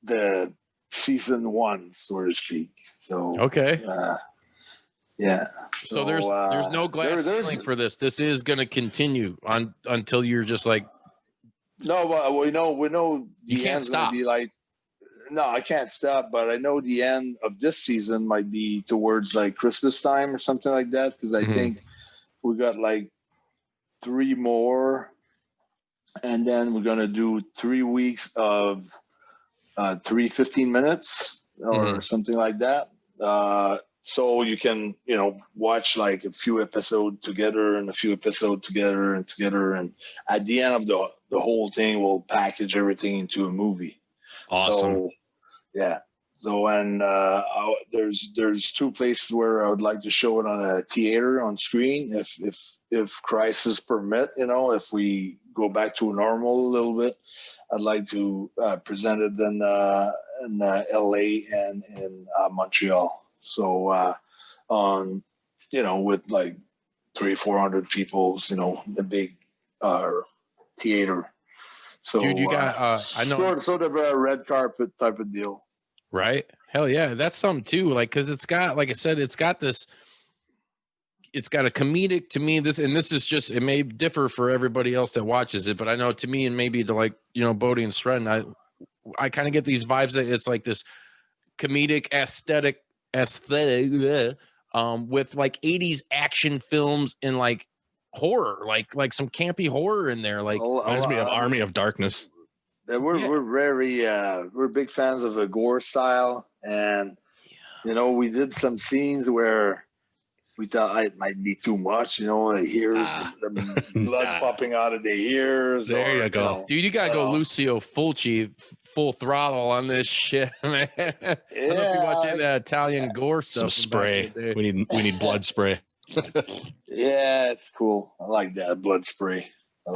the season 1, so to speak. So okay. Yeah. So there's no glass ceiling for this. This is going to continue on until you're just like. No, but we know the end's going to be like. No, I can't stop, but I know the end of this season might be towards like Christmas time or something like that, because I think we got like 3 more, and then we're gonna do 3 weeks of 3 15 minutes or something like that. So you can watch like a few episodes together and a few episodes together, and at the end of the whole thing, we'll package everything into a movie. Awesome. So, yeah. So, and there's 2 places where I would like to show it on a theater on screen, if crisis permit. If we go back to normal a little bit, I'd like to present it in LA and in Montreal. So, with like 300-400 people, the big theater. So, dude, you got I know sort of a red carpet type of deal, right? Hell yeah, that's something too. Like, because it's got, like I said, it's got a comedic to me. This is just, it may differ for everybody else that watches it, but I know to me, and maybe to like Bodie and Stratton, I kind of get these vibes that it's like this comedic aesthetic with like 80s action films and like horror, like some campy horror in there, like reminds me of Army of Darkness. We're very we're big fans of a gore style, and we did some scenes where we thought it might be too much. The ears, the blood popping out of the ears. There you go, dude. You gotta go Lucio Fulci, full throttle on this shit, man. I don't know if you watch any Italian gore stuff. Some spray. We need blood spray. Yeah, it's cool. I like that blood spray.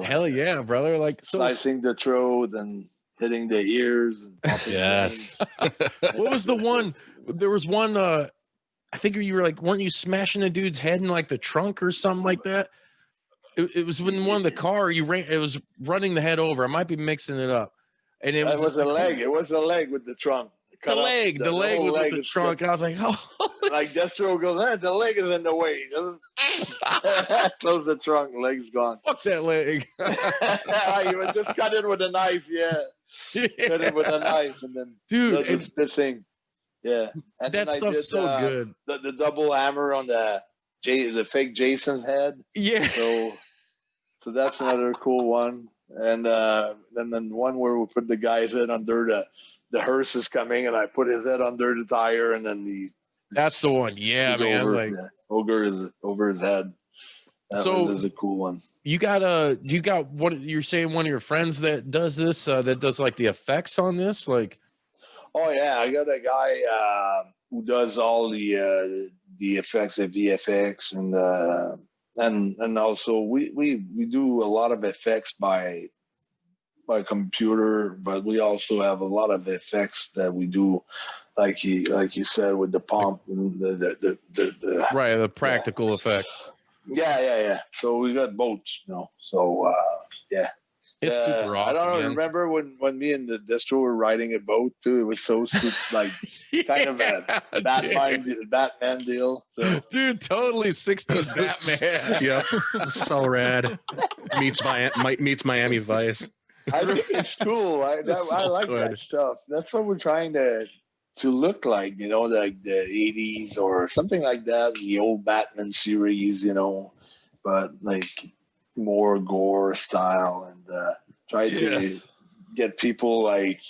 Hell yeah, brother! Like slicing the throat and hitting the ears. And yes. What was the one? There was one. I think you were like, weren't you smashing a dude's head in like the trunk or something like that? It was when one of the car you ran. It was running the head over. I might be mixing it up. And it was a leg. It was a leg with the trunk. The leg was with the trunk. I was like, oh. Like Destro goes, the leg is in the way. Close the trunk, leg's gone. Fuck that leg. You would just cut it with a knife, Cut it with a knife, and then dude, it's pissing. Yeah, and that stuff's so good. The double hammer on the fake Jason's head. Yeah. So that's another cool one, and then one where we put the guy's head under the hearse is coming, and I put his head under the tire, and then that's the one. Yeah, man. Ogre is over his head. That is a cool one. You got one. You're saying one of your friends that does this, that does like the effects on this, like. Oh yeah, I got a guy who does all the effects at VFX, and also we do a lot of effects by computer, but we also have a lot of effects that we do, like you said, with the pump and the right, the practical effects. Yeah. So we got both, So yeah. It's super awesome. I don't know. Man. Remember when me and the distro were riding a boat too? It was so super, like kind of a Batman deal. So. Dude, totally 60s Batman. Yeah, so rad. Meets Miami Vice. I think it's cool. I like that stuff. That's what we're trying to look like, like the 80s or something like that. The old Batman series, but like more gore style, and try to get people like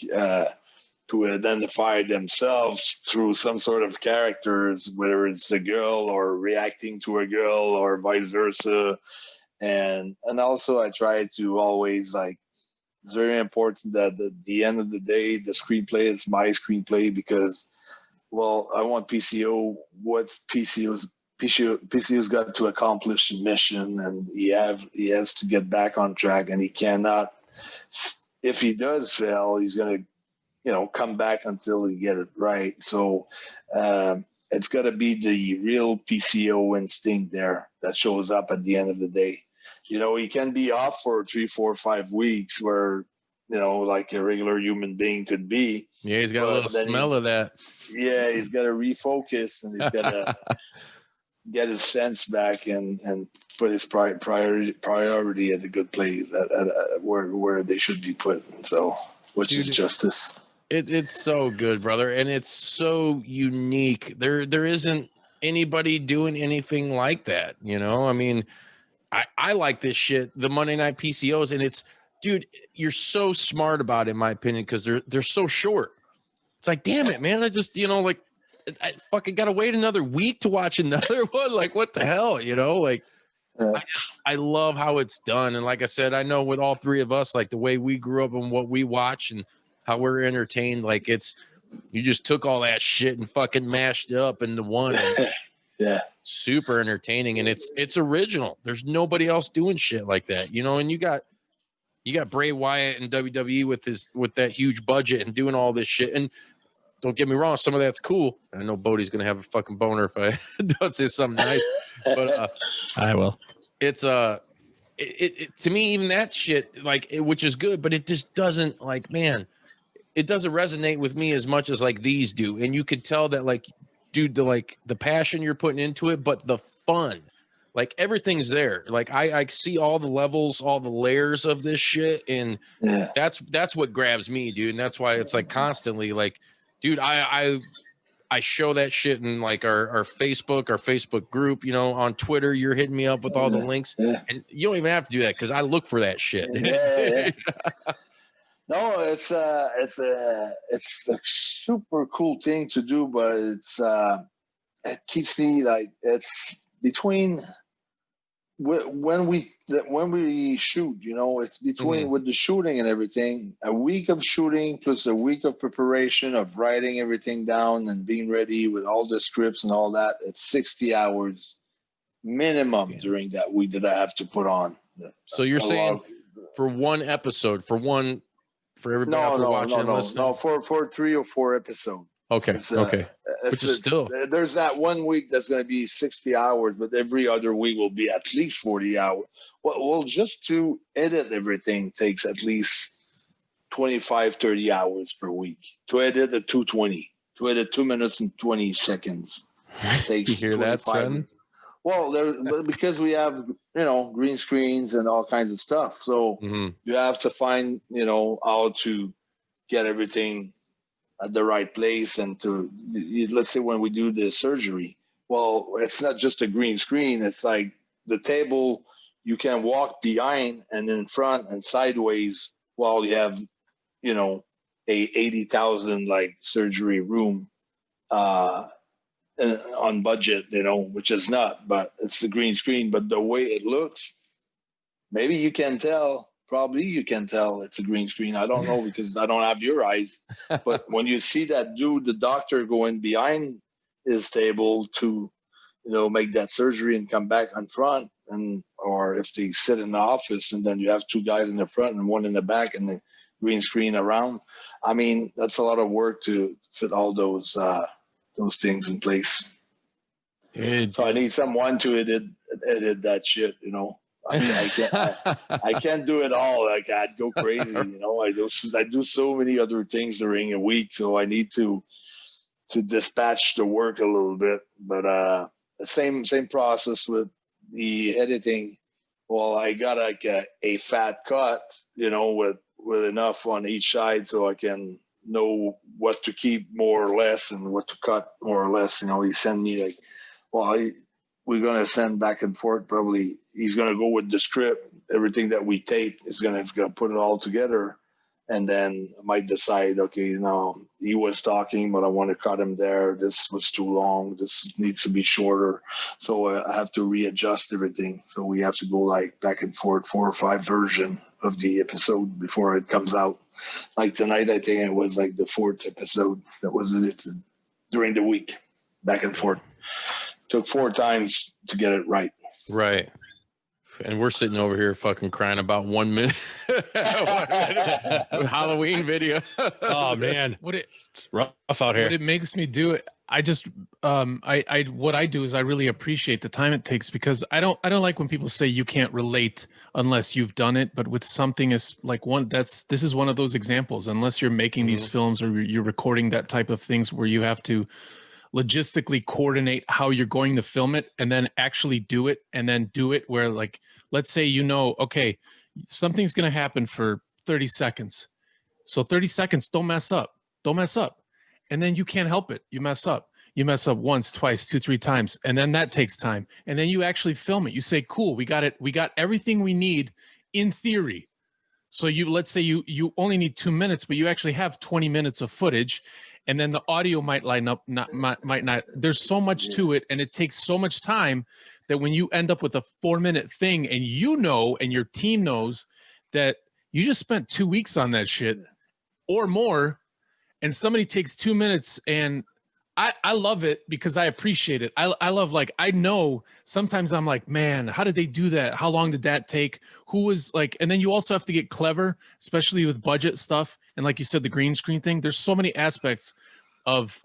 to identify themselves through some sort of characters, whether it's a girl or reacting to a girl or vice versa. And also I try to always like, it's very important that at the end of the day, the screenplay is my screenplay because, well, I want what PCO's got to accomplish a mission, and he has to get back on track, and he cannot, if he does fail, he's going to, come back until he get it right. So it's got to be the real PCO instinct there that shows up at the end of the day. He can be off for 3, 4, 5 weeks where, like a regular human being could be. Yeah, he's got a little smell of that. Yeah, he's got to refocus, and he's got to get his sense back and put his priority at the good place at where they should be put. So, which is justice. It's so good, brother, and it's so unique. There isn't anybody doing anything like that. I mean, I like this shit, the Monday Night PCOs, and it's, dude, you're so smart about it, in my opinion, because they're so short. It's like, damn it, man, I just I fucking gotta wait another week to watch another one. Like, what the hell, I love how it's done, and like I said, I know with all three of us, like the way we grew up and what we watch and how we're entertained, like you just took all that shit and fucking mashed it up into one. Yeah, super entertaining, and it's original. There's nobody else doing shit like that, and you got Bray Wyatt and WWE with that huge budget and doing all this shit. And don't get me wrong, some of that's cool. I know Bodie's gonna have a fucking boner if I don't say something nice, but I will. It's it to me, even that shit, like, which is good, but it just doesn't, like, man, it doesn't resonate with me as much as like these do. And you could tell that, like, dude, the passion you're putting into it, but the fun, like, everything's there. Like, I see all the levels, all the layers of this shit, and that's what grabs me, dude. And that's why it's like constantly, like, dude, I show that shit in like our Facebook group, on Twitter. You're hitting me up with all the links, and you don't even have to do that because I look for that shit. Yeah. No, it's a super cool thing to do, but it keeps me like, it's between when we shoot, it's between with the shooting and everything, a week of shooting plus a week of preparation of writing everything down and being ready with all the scripts and all that. It's 60 hours minimum during that week that I have to put on. So you're saying for one episode, for everybody out there watching and listening? No, for 3 or 4 episodes. Okay. Okay. Which is still, there's that 1 week that's going to be 60 hours, but every other week will be at least 40 hours. Well, just to edit everything takes at least 25, 30 hours per week. To edit a 220, to edit 2 minutes and 20 seconds takes. You hear that, Sven? Well, because we have, green screens and all kinds of stuff. So you have to find, how to get everything at the right place. And let's say when we do the surgery, well, it's not just a green screen. It's like the table you can walk behind and in front and sideways while you have, a 80,000 like surgery room, on budget, which is not, but it's a green screen. But the way it looks, maybe you can tell, probably you can tell it's a green screen. I don't know because I don't have your eyes. But when you see that dude, the doctor, going behind his table to, make that surgery and come back in front, or if they sit in the office and then you have 2 guys in the front and 1 in the back and the green screen around. I mean, that's a lot of work to fit all those things in place. So I need someone to edit that shit, I can't do it all. Like, I'd go crazy, I do so many other things during a week, so I need to dispatch the work a little bit. But the same process with the editing. Well, I got like a fat cut, with enough on each side so I can know what to keep more or less and what to cut more or less. He send me like, we're going to send back and forth. Probably he's going to go with the script, everything that we tape is going to put it all together. and then I might decide, okay, he was talking, but I want to cut him there. This was too long. This needs to be shorter. So I have to readjust everything. So we have to go like back and forth, 4 or 5 version of the episode before it comes out. Like tonight, I think it was like the 4th episode that was edited during the week, back and forth. Took 4 times to get it right. Right. And we're sitting over here fucking crying about 1 minute, 1 minute Halloween video. Oh man, it's rough out here. What it makes me do it, I just what I do is I really appreciate the time it takes, because I don't like when people say you can't relate unless you've done it. But with something is like this is one of those examples. Unless you're making these films or you're recording that type of things where you have to logistically coordinate how you're going to film it and then actually do it, and then do it where, like, let's say, okay, something's going to happen for 30 seconds. So 30 seconds, don't mess up. And then you can't help it. You mess up once, twice, 2, 3 times. And then that takes time. And then you actually film it. You say, cool, we got it. We got everything we need in theory. So let's say you only need 2 minutes, but you actually have 20 minutes of footage. And then the audio might line up, might not. There's so much to it, and it takes so much time that when you end up with a 4-minute thing, and and your team knows that you just spent 2 weeks on that shit or more, and somebody takes 2 minutes, and I love it because I appreciate it. I love, like, I know sometimes I'm like, man, how did they do that? How long did that take? Who was like, and then you also have to get clever, especially with budget stuff. And like you said, the green screen thing, there's so many aspects of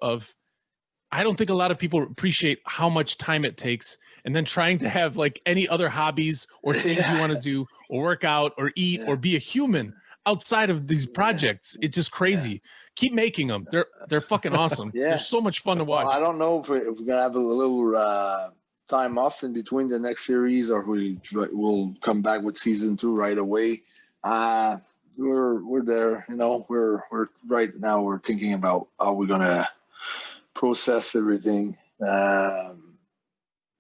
I don't think a lot of people appreciate how much time it takes. And then trying to have like any other hobbies or things you want to do or work out or eat or be a human outside of these projects. It's just crazy. Keep making them. They're fucking awesome. They're so much fun to watch. Well, I don't know if we're gonna have a little time off in between the next series, or we'll come back with season 2 right away. We're there. We're right now. We're thinking about how we're gonna process everything.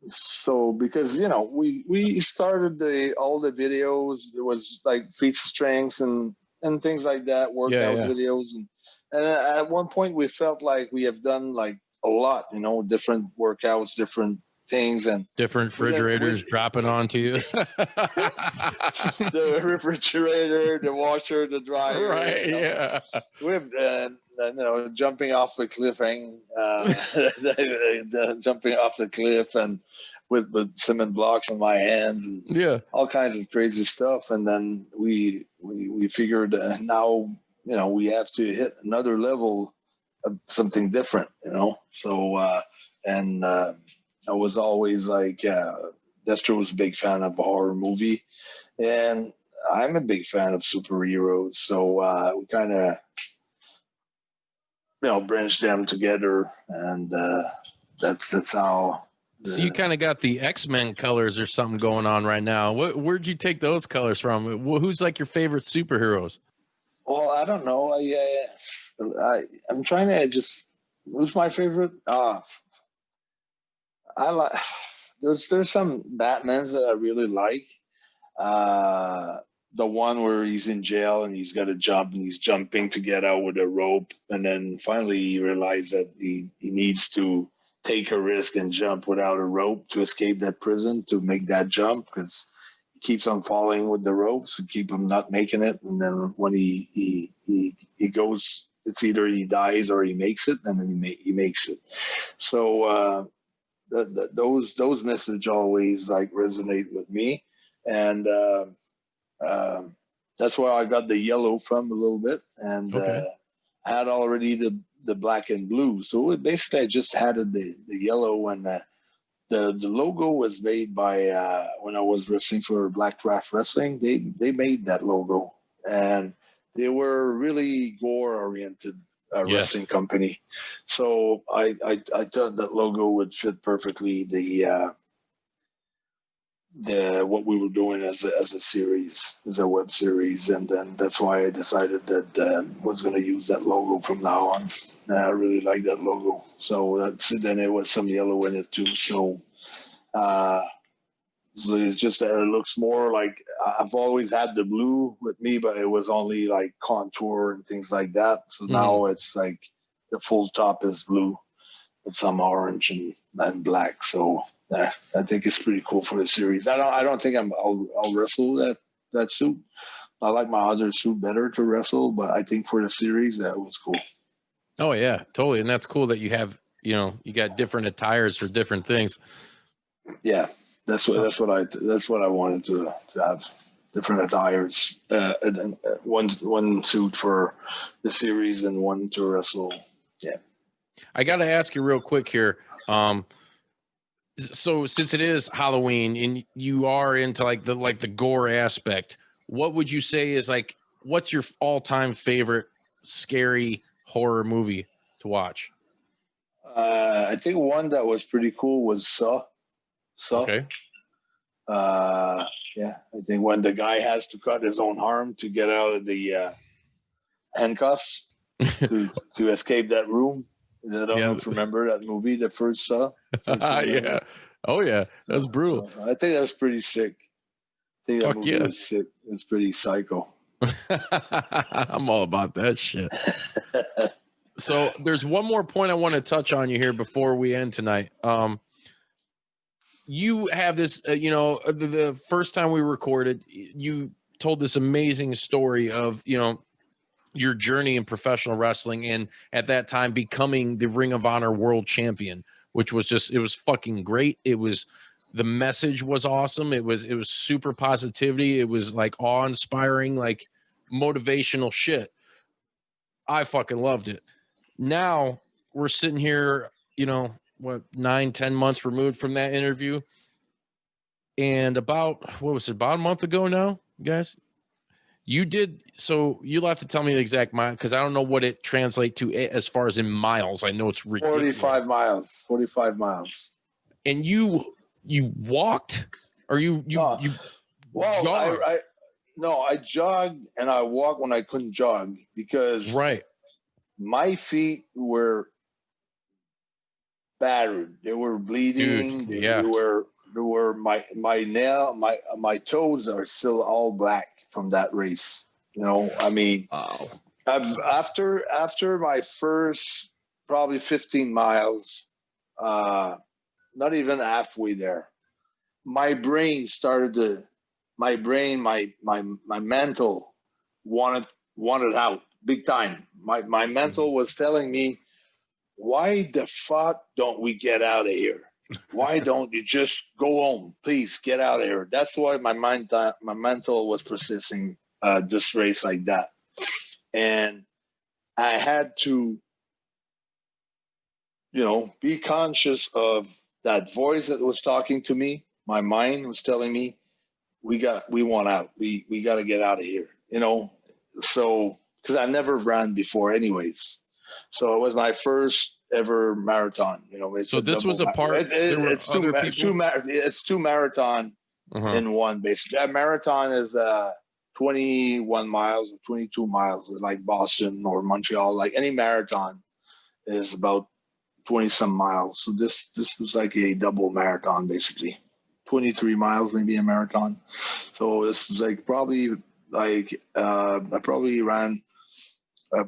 So because we started all the videos. There was like feature strengths and things like that, workout videos, and at one point we felt like we have done like a lot, different workouts, different things, and different refrigerators dropping onto you. The refrigerator, the washer, the dryer, right? We've jumping off the cliff, jumping off the cliff, and with cement blocks in my hands, and all kinds of crazy stuff. And then we figured now we have to hit another level of something different, So I was always like, Destro was a big fan of a horror movie, and I'm a big fan of superheroes. So we kind of branched them together, and that's how. So you kind of got the X-Men colors or something going on right now. Where'd you take those colors from? Who's like your favorite superheroes? Well, I don't know. I'm trying to just. Who's my favorite? I like. There's some Batmans that I really like. The one where he's in jail and he's got to jump, and he's jumping to get out with a rope, and then finally he realizes that he needs to take a risk and jump without a rope to escape that prison, to make that jump, because he keeps on falling with the ropes to keep him not making it. And then when he goes, it's either he dies or he makes it, and then he makes it. So those messages always like resonate with me, and that's where I got the yellow from a little bit, and I had already the black and blue. So basically I just had the yellow, and the logo was made by when I was wrestling for Black Draft Wrestling. They made that logo, and they were really gore oriented wrestling company. So I thought that logo would fit perfectly the what we were doing as a series, as a web series, and then that's why I decided that was going to use that logo from now on. I really like that logo. So then it was some yellow in it too. So So it's just that it looks more like I've always had the blue with me, but it was only like contour and things like that. So now it's like the full top is blue with some orange and black. So I think it's pretty cool for the series. I don't think I'll wrestle that suit. I like my other suit better to wrestle, but I think for the series that was cool. Oh yeah, totally. And that's cool that you have, you got different attires for different things. Yeah, that's what I wanted to have, different attires, and one suit for the series and one to wrestle. Yeah. I got to ask you real quick here. So since it is Halloween and you are into like the gore aspect, what would you say is like, what's your all-time favorite scary horror movie to watch? I think one that was pretty cool was Saw. Okay. Yeah, I think when the guy has to cut his own arm to get out of the handcuffs to escape that room. I don't know if you remember that movie, the first Saw. Yeah. Oh yeah, that's brutal. I think that was pretty sick. I think that movie was sick. It's pretty psycho. I'm all about that shit. So there's one more point I want to touch on you here before we end tonight. You have this, the first time we recorded, you told this amazing story of, your journey in professional wrestling and at that time becoming the Ring of Honor world champion, which was it was fucking great. The message was awesome. It was super positivity. It was like awe-inspiring, like motivational shit. I fucking loved it. Now we're sitting here, 9-10 months removed from that interview. And about a month ago now, guys? You'll have to tell me the exact mile because I don't know what it translates to as far as in miles. I know it's ridiculous. 45 miles. And you walked or you jogged? I jogged and I walked when I couldn't jog because my feet were battered. They were bleeding. Dude, yeah. They were my toes are still all black from that race. After my first probably 15 miles, not even halfway there, my mental wanted out big time. My mental was telling me, why the fuck don't we get out of here? Why don't you just go home? Please get out of here. That's why my mental was persisting this race like that. And I had to, be conscious of that voice that was talking to me. My mind was telling me, we want out. We got to get out of here, So, because I never ran before anyways. So it was my first ever marathon. So this was a part. It's two marathon in one, basically. A marathon is 21 miles or 22 miles, like Boston or Montreal. Like any marathon is about 20 some miles. So this is like a double marathon, basically. 23 miles, maybe a marathon. So this is like probably like I probably ran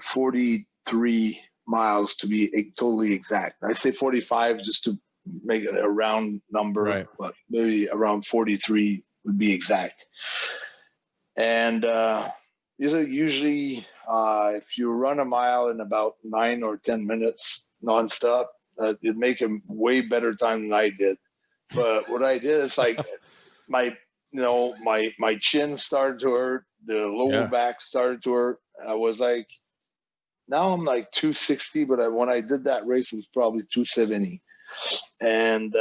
43 miles to be totally exact. I say 45 just to make it a round number, but maybe around 43 would be exact. And usually if you run a mile in about 9 or 10 minutes nonstop, you'd make a way better time than I did. But what I did is like my chin started to hurt, the lower back started to hurt. I was like, now I'm like 260, but when I did that race, it was probably 270. And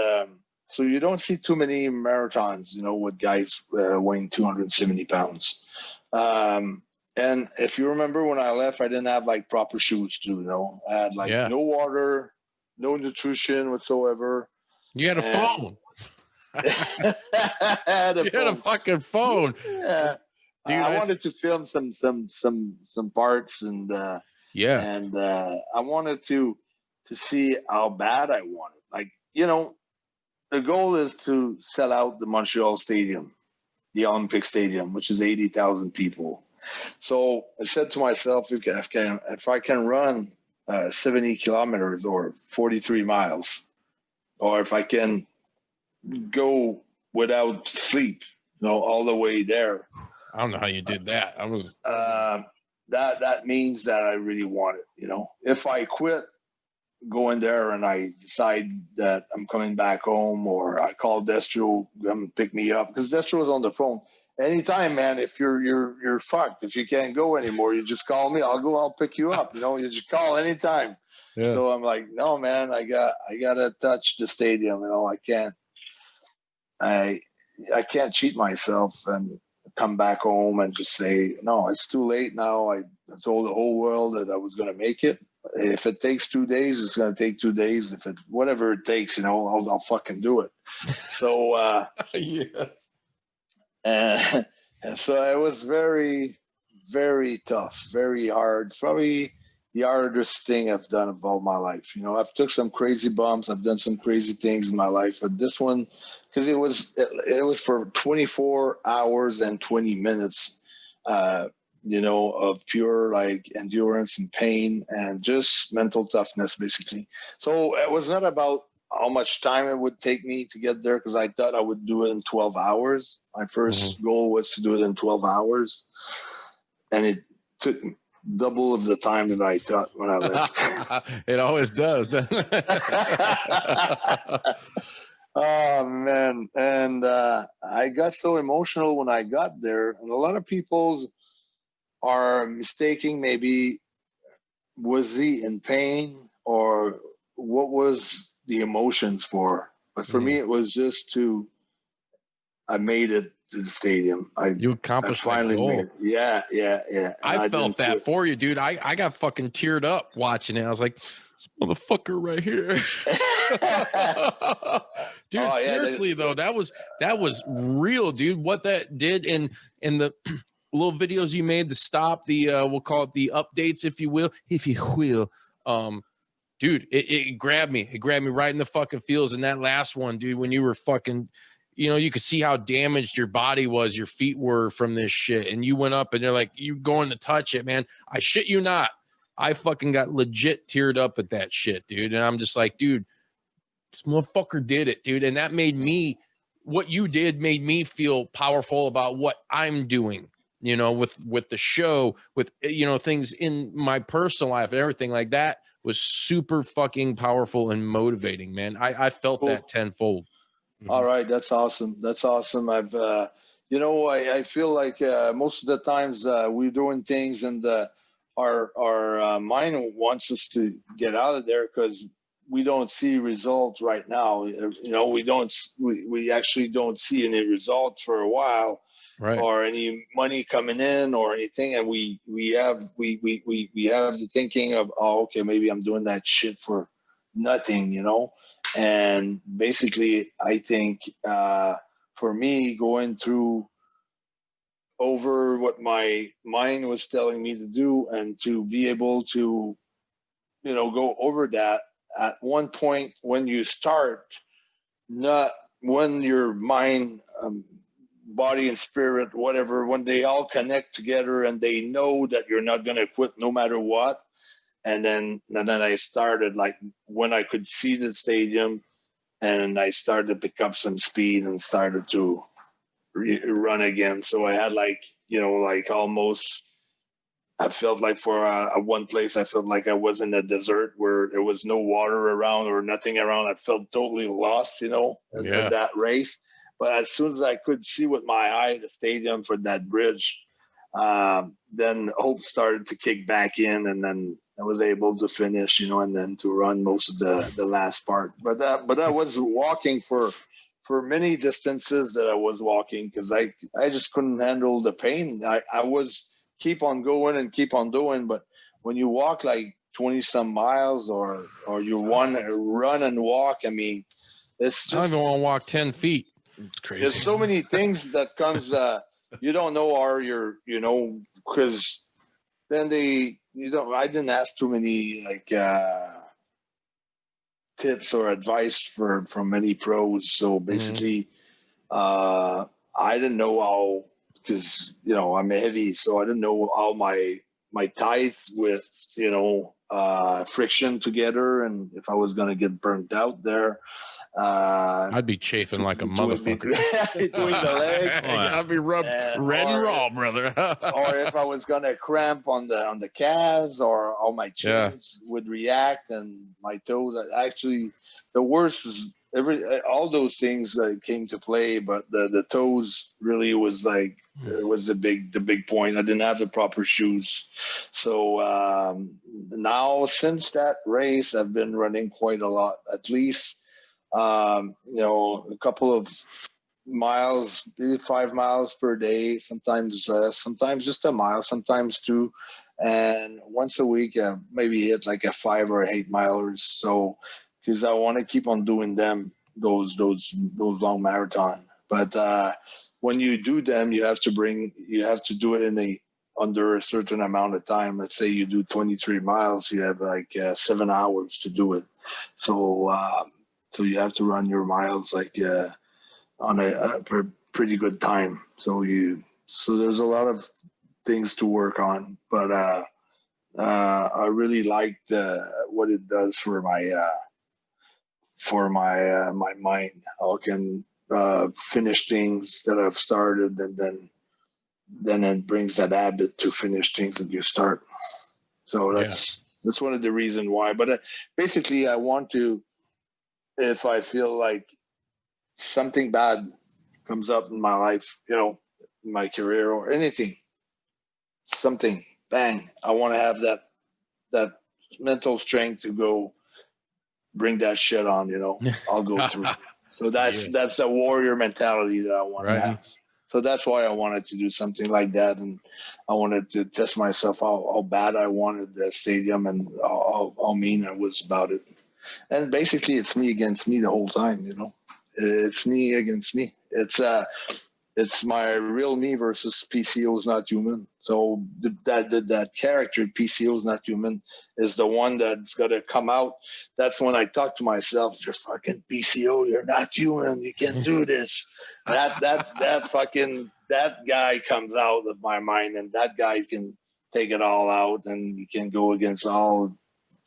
so you don't see too many marathons, with guys weighing 270 pounds. And if you remember when I left, I didn't have like proper shoes too, I had like no water, no nutrition whatsoever. You had a phone. You had a fucking phone. Yeah. Dude, I wanted to film some parts and and I wanted to see how bad I wanted. Like, the goal is to sell out the Montreal Stadium, the Olympic Stadium, which is 80,000 people. So I said to myself, if I can run 70 kilometers or 43 miles, or if I can go without sleep, all the way there. I don't know how you did that. That means that I really want it. If I quit going there and I decide that I'm coming back home, or I call Destro, come pick me up, because Destro is on the phone anytime, man. If you're fucked, if you can't go anymore, you just call me. I'll pick you up. You just call anytime. Yeah. So I'm like, no, man, I gotta touch the stadium. I can't cheat myself and come back home and just say, no, it's too late now. I told the whole world that I was going to make it. If it takes 2 days, it's going to take 2 days. Whatever it takes, I'll fucking do it. So, yes. And so it was very, very tough, very hard. Probably the hardest thing I've done of all my life. I've took some crazy bumps. I've done some crazy things in my life, but this one, because it was for 24 hours and 20 minutes, of pure endurance and pain and just mental toughness, basically. So it was not about how much time it would take me to get there, because I thought I would do it in 12 hours. My first goal was to do it in 12 hours, and it took double of the time that I thought when I left. It always does, doesn't it? Oh, man. And I got so emotional when I got there. And a lot of people are mistaking, maybe, was he in pain or what was the emotions for? But for me, it was just I made it to the stadium. You accomplished that goal. Made it. Yeah. And I felt that for you, dude. I got fucking teared up watching it. I was like, this motherfucker right here. Dude, seriously though, that was real, dude. What that did in the little videos you made, the stop, the we'll call it the updates, if you will. Dude, it grabbed me. It grabbed me right in the fucking feels. And that last one, dude, when you were fucking, you could see how damaged your body was, your feet were from this shit. And you went up and you're like, you going to touch it, man. I shit you not. I fucking got legit teared up at that shit, dude. And I'm just like, dude, this motherfucker did it, dude. And that made me, what you did made me feel powerful about what I'm doing, with the show, with, things in my personal life and everything like that was super fucking powerful and motivating, man. I felt that tenfold. All right. That's awesome. I've, I feel like most of the times we're doing things and our mind wants us to get out of there because we don't see results right now. We actually don't see any results for a while, right? Or any money coming in or anything. And we have the thinking of, oh, okay, maybe I'm doing that shit for nothing, And basically, I think for me, going through over what my mind was telling me to do and to be able to, go over that at one point when you start, not when your mind, body and spirit, whatever, when they all connect together and they know that you're not going to quit no matter what. And then I started, like, when I could see the stadium and I started to pick up some speed and started to run again. So I had almost, I felt like for one place, I felt like I was in a desert where there was no water around or nothing around. I felt totally lost, in that race. But as soon as I could see with my eye the stadium for that bridge, then hope started to kick back in, and then I was able to finish, and then to run most of the last part. But I was walking for many distances that I was walking because I just couldn't handle the pain. I was keep on going and keep on doing, but when you walk like 20 some miles or you want to run and walk, I mean, it's just, I don't even want to walk 10 feet. It's crazy. There's so many things that comes you don't know, or because then I didn't ask too many tips or advice from any pros. So basically, I didn't know how, because I'm heavy, so I didn't know how my ties with friction together, and if I was gonna get burnt out there. I'd be chafing like a motherfucker. Between the legs. I'd be rubbed red and raw, brother. Or if I was gonna cramp on the calves, or all my chins would react, and my toes. Actually, the worst was all those things came to play, but the toes really was like was the big point. I didn't have the proper shoes, so now since that race, I've been running quite a lot, at least. A couple of miles, maybe 5 miles per day, sometimes less, sometimes just a mile, sometimes two, and once a week maybe hit like a 5 or 8 milers. So because I want to keep on doing them, those long marathon. But when you do them, you have to do it under a certain amount of time. Let's say you do 23 miles, you have like 7 hours to do it. So you have to run your miles like on a pretty good time. So there's a lot of things to work on, but I really like what it does for my my mind. How I can finish things that I've started, and then it brings that habit to finish things that you start. So that's one of the reasons why. But basically, I want to. If I feel like something bad comes up in my life, in my career or anything, something, bang, I want to have that mental strength to go bring that shit on, I'll go through. So that's the warrior mentality that I want to have. So that's why I wanted to do something like that. And I wanted to test myself how bad I wanted the stadium and how mean I was about it. And basically, it's me against me the whole time. It's me against me. It's my real me versus PCO is not human. So that character, PCO is not human, is the one that's got to come out. That's when I talk to myself. You're fucking PCO. You're not human. You can't do this. That guy comes out of my mind, and that guy can take it all out, and you can go against all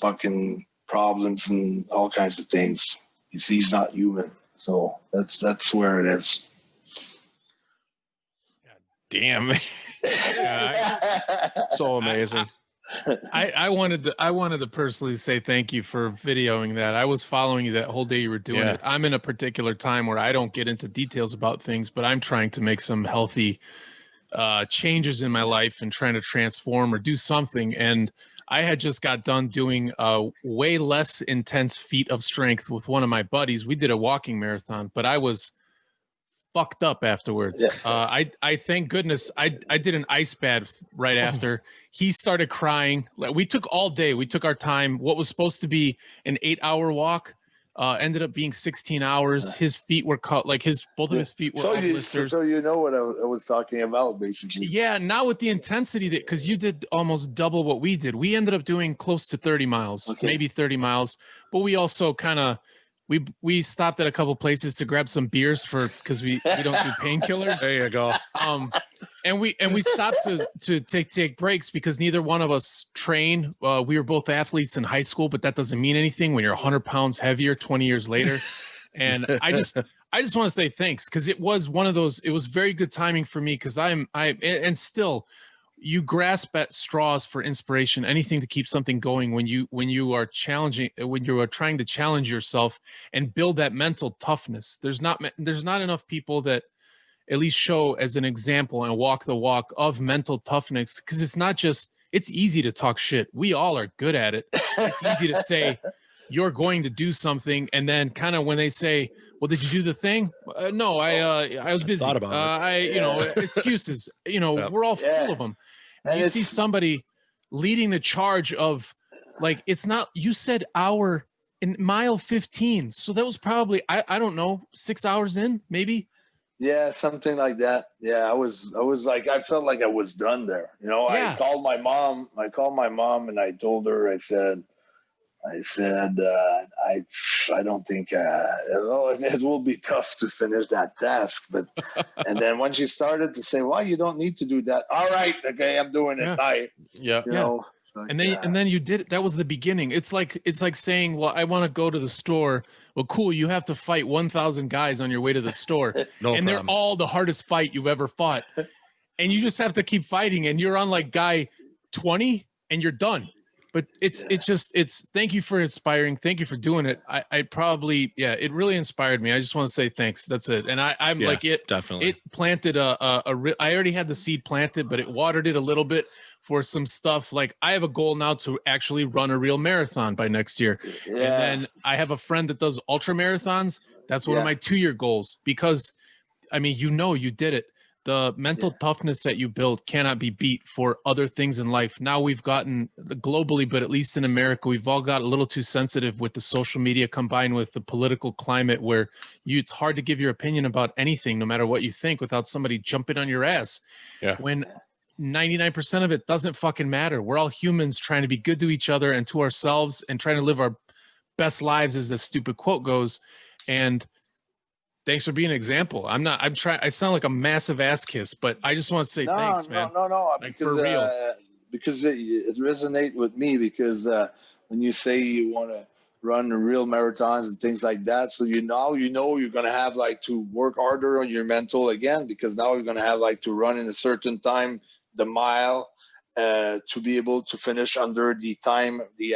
fucking problems and all kinds of things. He's not human. So that's where it is. God damn. So amazing. I wanted to personally say thank you for videoing that. I was following you that whole day you were doing it. I'm in a particular time where I don't get into details about things, but I'm trying to make some healthy changes in my life and trying to transform or do something. And I had just got done doing a way less intense feat of strength with one of my buddies. We did a walking marathon, but I was fucked up afterwards. I thank goodness I did an ice bath right after. He started crying. We took all day. We took our time. What was supposed to be an 8-hour walk ended up being 16 hours. His feet were cut, like both of his feet were blisters. So you know what I was talking about, basically. Yeah, not with the intensity because you did almost double what we did. We ended up doing close to 30 miles, maybe 30 miles. But we also kind of we stopped at a couple places to grab some beers because we don't do painkillers. There you go. And we stopped to take breaks because neither one of us train. We were both athletes in high school, but that doesn't mean anything when you're 100 pounds heavier 20 years later. And I just want to say thanks because it was one of those. It was very good timing for me because and still you grasp at straws for inspiration, anything to keep something going when you are trying to challenge yourself and build that mental toughness. There's not enough people that at least show as an example and walk the walk of mental toughness, because it's easy to talk shit. We all are good at it. It's easy to say you're going to do something, and then kind of when they say, well, did you do the thing? No, I was busy. Thought about it. Excuses. We're all full of them. And you see somebody leading the charge of, like, it's not. You said hour in mile 15, so that was probably I don't know 6 hours in, maybe. Yeah, something like that. Yeah, I was like, I felt like I was done there. I called my mom and I told her, I said, I said, I don't think, it will be tough to finish that task. But, and then when she started to say, well, you don't need to do that. All right. Okay. I'm doing it. Yeah. Bye. Yeah. You know, it's like, And then you did it. That was the beginning. It's like saying, well, I want to go to the store. Well, cool. You have to fight 1,000 guys on your way to the store. No And they're problem. all the hardest fight you've ever fought. And you just have to keep fighting. And you're on like guy 20 and you're done. But it's thank you for inspiring. Thank you for doing it. I probably, it really inspired me. I just want to say thanks. That's it. And I'm Yeah, like definitely. it planted I already had the seed planted, but it watered it a little bit for some stuff. Like I have a goal now to actually run a real marathon by next year. And then I have a friend that does ultra marathons. That's one of my 2-year goals, because I mean, you did it. The mental toughness that you build cannot be beat for other things in life. Now we've gotten globally, but at least in America, we've all got a little too sensitive with the social media combined with the political climate where it's hard to give your opinion about anything, no matter what you think, without somebody jumping on your ass. Yeah. When 99% of it doesn't fucking matter. We're all humans trying to be good to each other and to ourselves and trying to live our best lives, as the stupid quote goes. And thanks for being an example. I sound like a massive ass kiss, but I just want to say thanks, man. No. Like, because, for real. Because it resonates with me, because when you say you want to run real marathons and things like that, so you know you're going to have like to work harder on your mental again, because now you're going to have like to run in a certain time, the mile, to be able to finish under the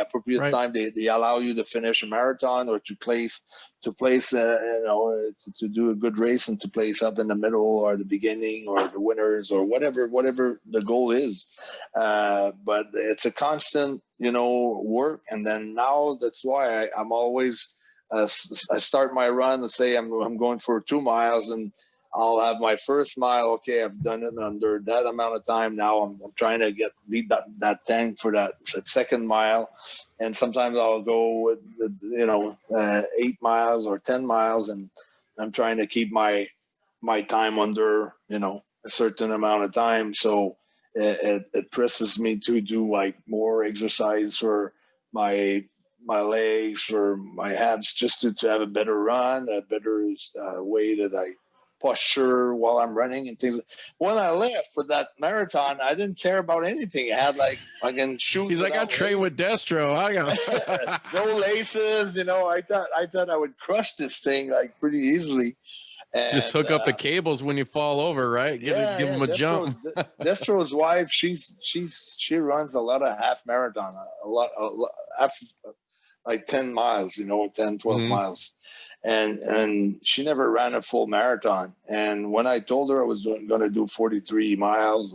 appropriate time they allow you to finish a marathon, or to place to do a good race and to place up in the middle or the beginning or the winners or whatever the goal is. But it's a constant, work. And then now that's why I'm always, I start my run. Let's say I'm going for 2 miles, and I'll have my first mile. Okay, I've done it under that amount of time. Now I'm trying to beat that time for that second mile. And sometimes I'll go with 8 miles or 10 miles, and I'm trying to keep my time under a certain amount of time. So it presses me to do like more exercise for my legs, for my abs, just to have a better run, a better way that I posture while I'm running and things. When I left for that marathon, I didn't care about anything. I had like I can shoot. He's like, I train with Destro. I got no laces. I thought I would crush this thing like pretty easily. And, just hook up the cables when you fall over, right? Give him a jump. Destro's wife, she runs a lot of half marathon, a lot like 10 miles, 10, 12 miles. And she never ran a full marathon. And when I told her I was going to do 43 miles,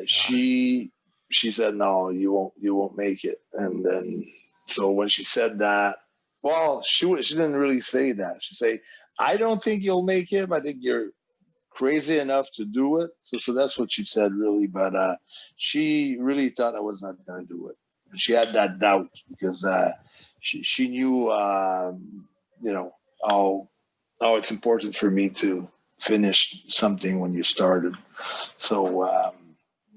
she said, no, you won't make it. And then, so when she said that, well, she didn't really say that. She said, I don't think you'll make it. I think you're crazy enough to do it. So that's what she said, really. But she really thought I was not going to do it. And she had that doubt because she knew, how it's important for me to finish something when you started. So,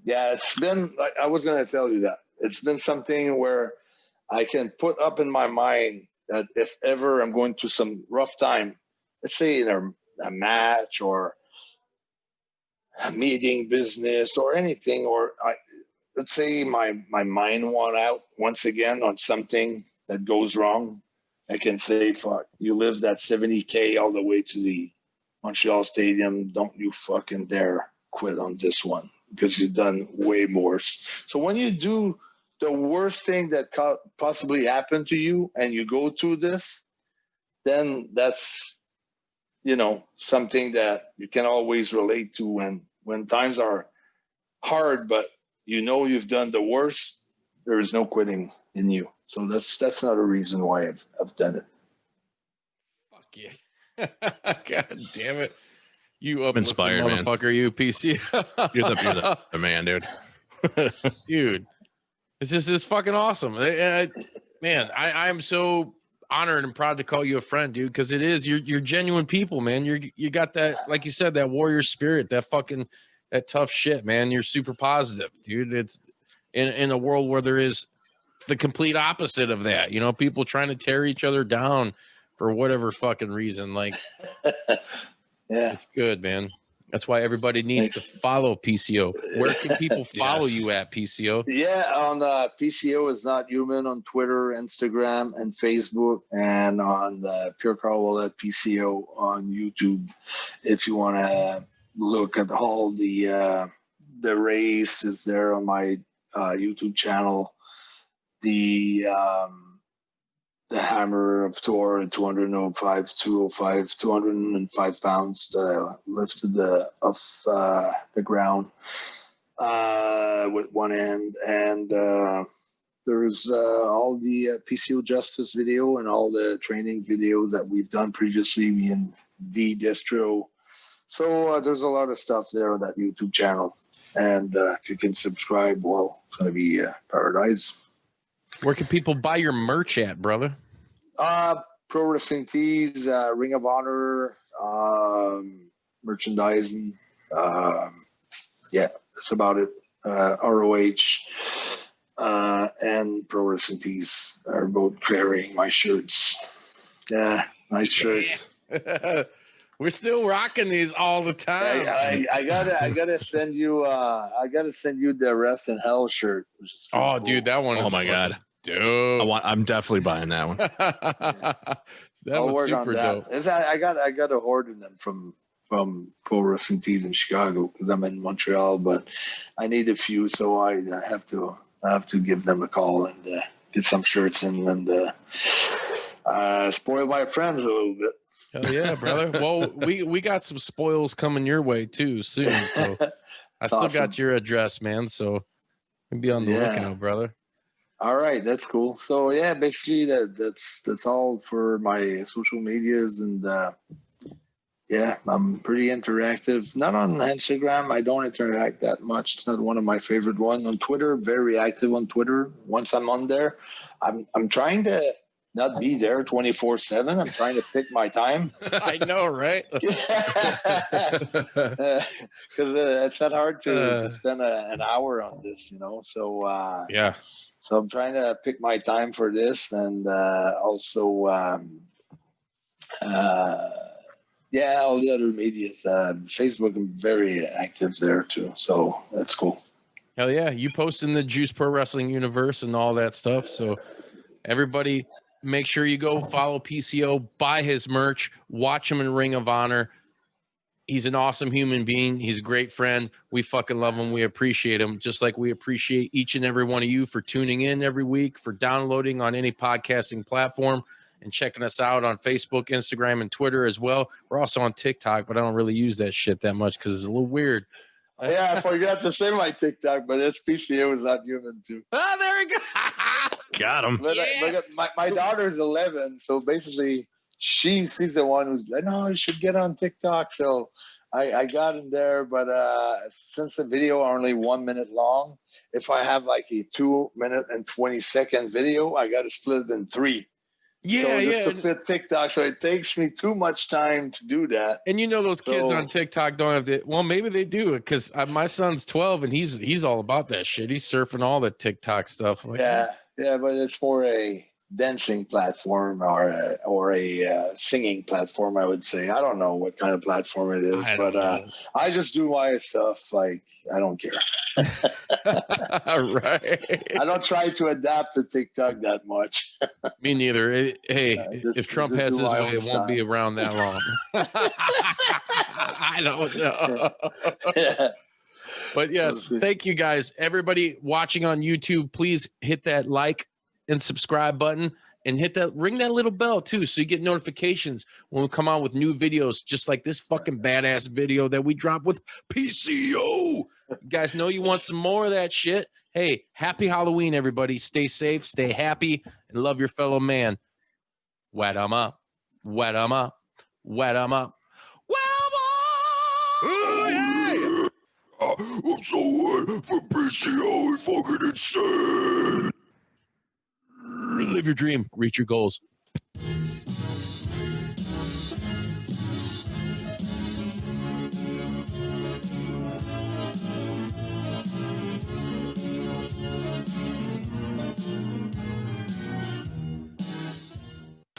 it's been, like, I was going to tell you that. It's been something where I can put up in my mind that if ever I'm going through some rough time, let's say in a match or a meeting, business or anything, or let's say my mind won out once again on something that goes wrong, I can say, fuck, you lived that 70K all the way to the Montreal Stadium. Don't you fucking dare quit on this one, because you've done way more. So when you do the worst thing that possibly happened to you and you go through this, then that's, something that you can always relate to when times are hard, but you've done the worst, there is no quitting in you. So that's not a reason why I've done it. Fuck yeah. God damn it. You up inspired, man. Motherfucker, you PC. You're the man, dude. Dude, this is fucking awesome. Man, I'm so honored and proud to call you a friend, dude, because it is, you're genuine people, man. You got that, like you said, that warrior spirit, that tough shit, man. You're super positive, dude. It's in a world where there is the complete opposite of that. You know, people trying to tear each other down for whatever fucking reason. Like, Yeah. it's good, man. That's why everybody needs Thanks. to follow PCO. Where can people follow Yes. you at, PCO? Yeah, on PCO is Not Human on Twitter, Instagram, and Facebook, and on Pierre Carl Ouellet PCO on YouTube. If you want to look at all the race is there on my YouTube channel. The hammer of Thor, 205, 205 pounds lifted off the ground with one hand. And there's all the PCO Justice video and all the training videos that we've done previously, me and D Distro. So there's a lot of stuff there on that YouTube channel. And if you can subscribe, well, it's going to be paradise. Where can people buy your merch at, brother? Pro Wrestling Tees, Ring of Honor, merchandising. Yeah, that's about it. ROH and Pro Wrestling Tees are both carrying my shirts. Yeah, nice shirts. We're still rocking these all the time. I gotta send you the Rest in Hell shirt. Which is Oh, cool. dude, that one is Oh my God. dope. I'm definitely buying that one. That I'll was work on super that. dope. I got a hoard of them from Pro Wrestling Tees in Chicago because I'm in Montreal, but I need a few, so I have to give them a call and get some shirts in and spoil my friends a little bit. Hell yeah, brother. Well, we got some spoils coming your way too soon. So I still awesome. got your address, man. So be on the lookout, brother. All right, that's cool. So yeah, basically that's all for my social medias, and yeah, I'm pretty interactive. Not on Instagram, I don't interact that much. It's not one of my favorite ones. On Twitter, very active on Twitter. Once I'm on there, I'm trying to not be there 24/7. I'm trying to pick my time. I know, right? Because it's not hard to spend an hour on this, you know. So Yeah. So I'm trying to pick my time for this, and also, yeah, all the other medias. Facebook, I'm very active there too, so that's cool. Hell yeah. You post in the Juice Pro Wrestling universe and all that stuff. So everybody make sure you go follow PCO, buy his merch, watch him in Ring of Honor. He's an awesome human being. He's a great friend. We fucking love him. We appreciate him, just like we appreciate each and every one of you for tuning in every week, for downloading on any podcasting platform, and checking us out on Facebook, Instagram, and Twitter as well. We're also on TikTok, but I don't really use that shit that much because it's a little weird. Yeah, I forgot to say my TikTok, but it's PCO is Not Human too. Oh, there we go. Got him. But my daughter's 11, so basically she's the one who's like, no, you should get on TikTok. So I got in there, but since the video are only 1 minute long, if I have like a 2 minute and 20-second video, I got to split it in 3. Yeah, so just to fit TikTok, so it takes me too much time to do that. And you know those kids on TikTok don't have the well, maybe they do, because my son's 12 and he's all about that shit. He's surfing all the TikTok stuff. Like, yeah, but it's for a dancing platform or a singing platform, I would say. I don't know what kind of platform it is, but I just do my stuff. Like, I don't care. Right. I don't try to adapt to TikTok that much. Me neither. If Trump has his way, it won't be around that long. I don't know. Yeah. But yes, thank you guys. Everybody watching on YouTube, please hit that like and subscribe button, and ring that little bell too, so you get notifications when we come out with new videos, just like this fucking badass video that we drop with PCO. You guys know you want some more of that shit. Hey, happy Halloween, everybody. Stay safe, stay happy, and love your fellow man. Wet 'em up, wet 'em up, wet 'em up. I'm so wet for PCO, it's fucking insane. Live your dream, reach your goals.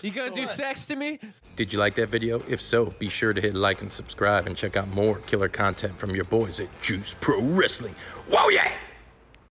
You gonna do sex to me? Did you like that video? If so, be sure to hit like and subscribe and check out more killer content from your boys at Juice Pro Wrestling. Whoa, yeah!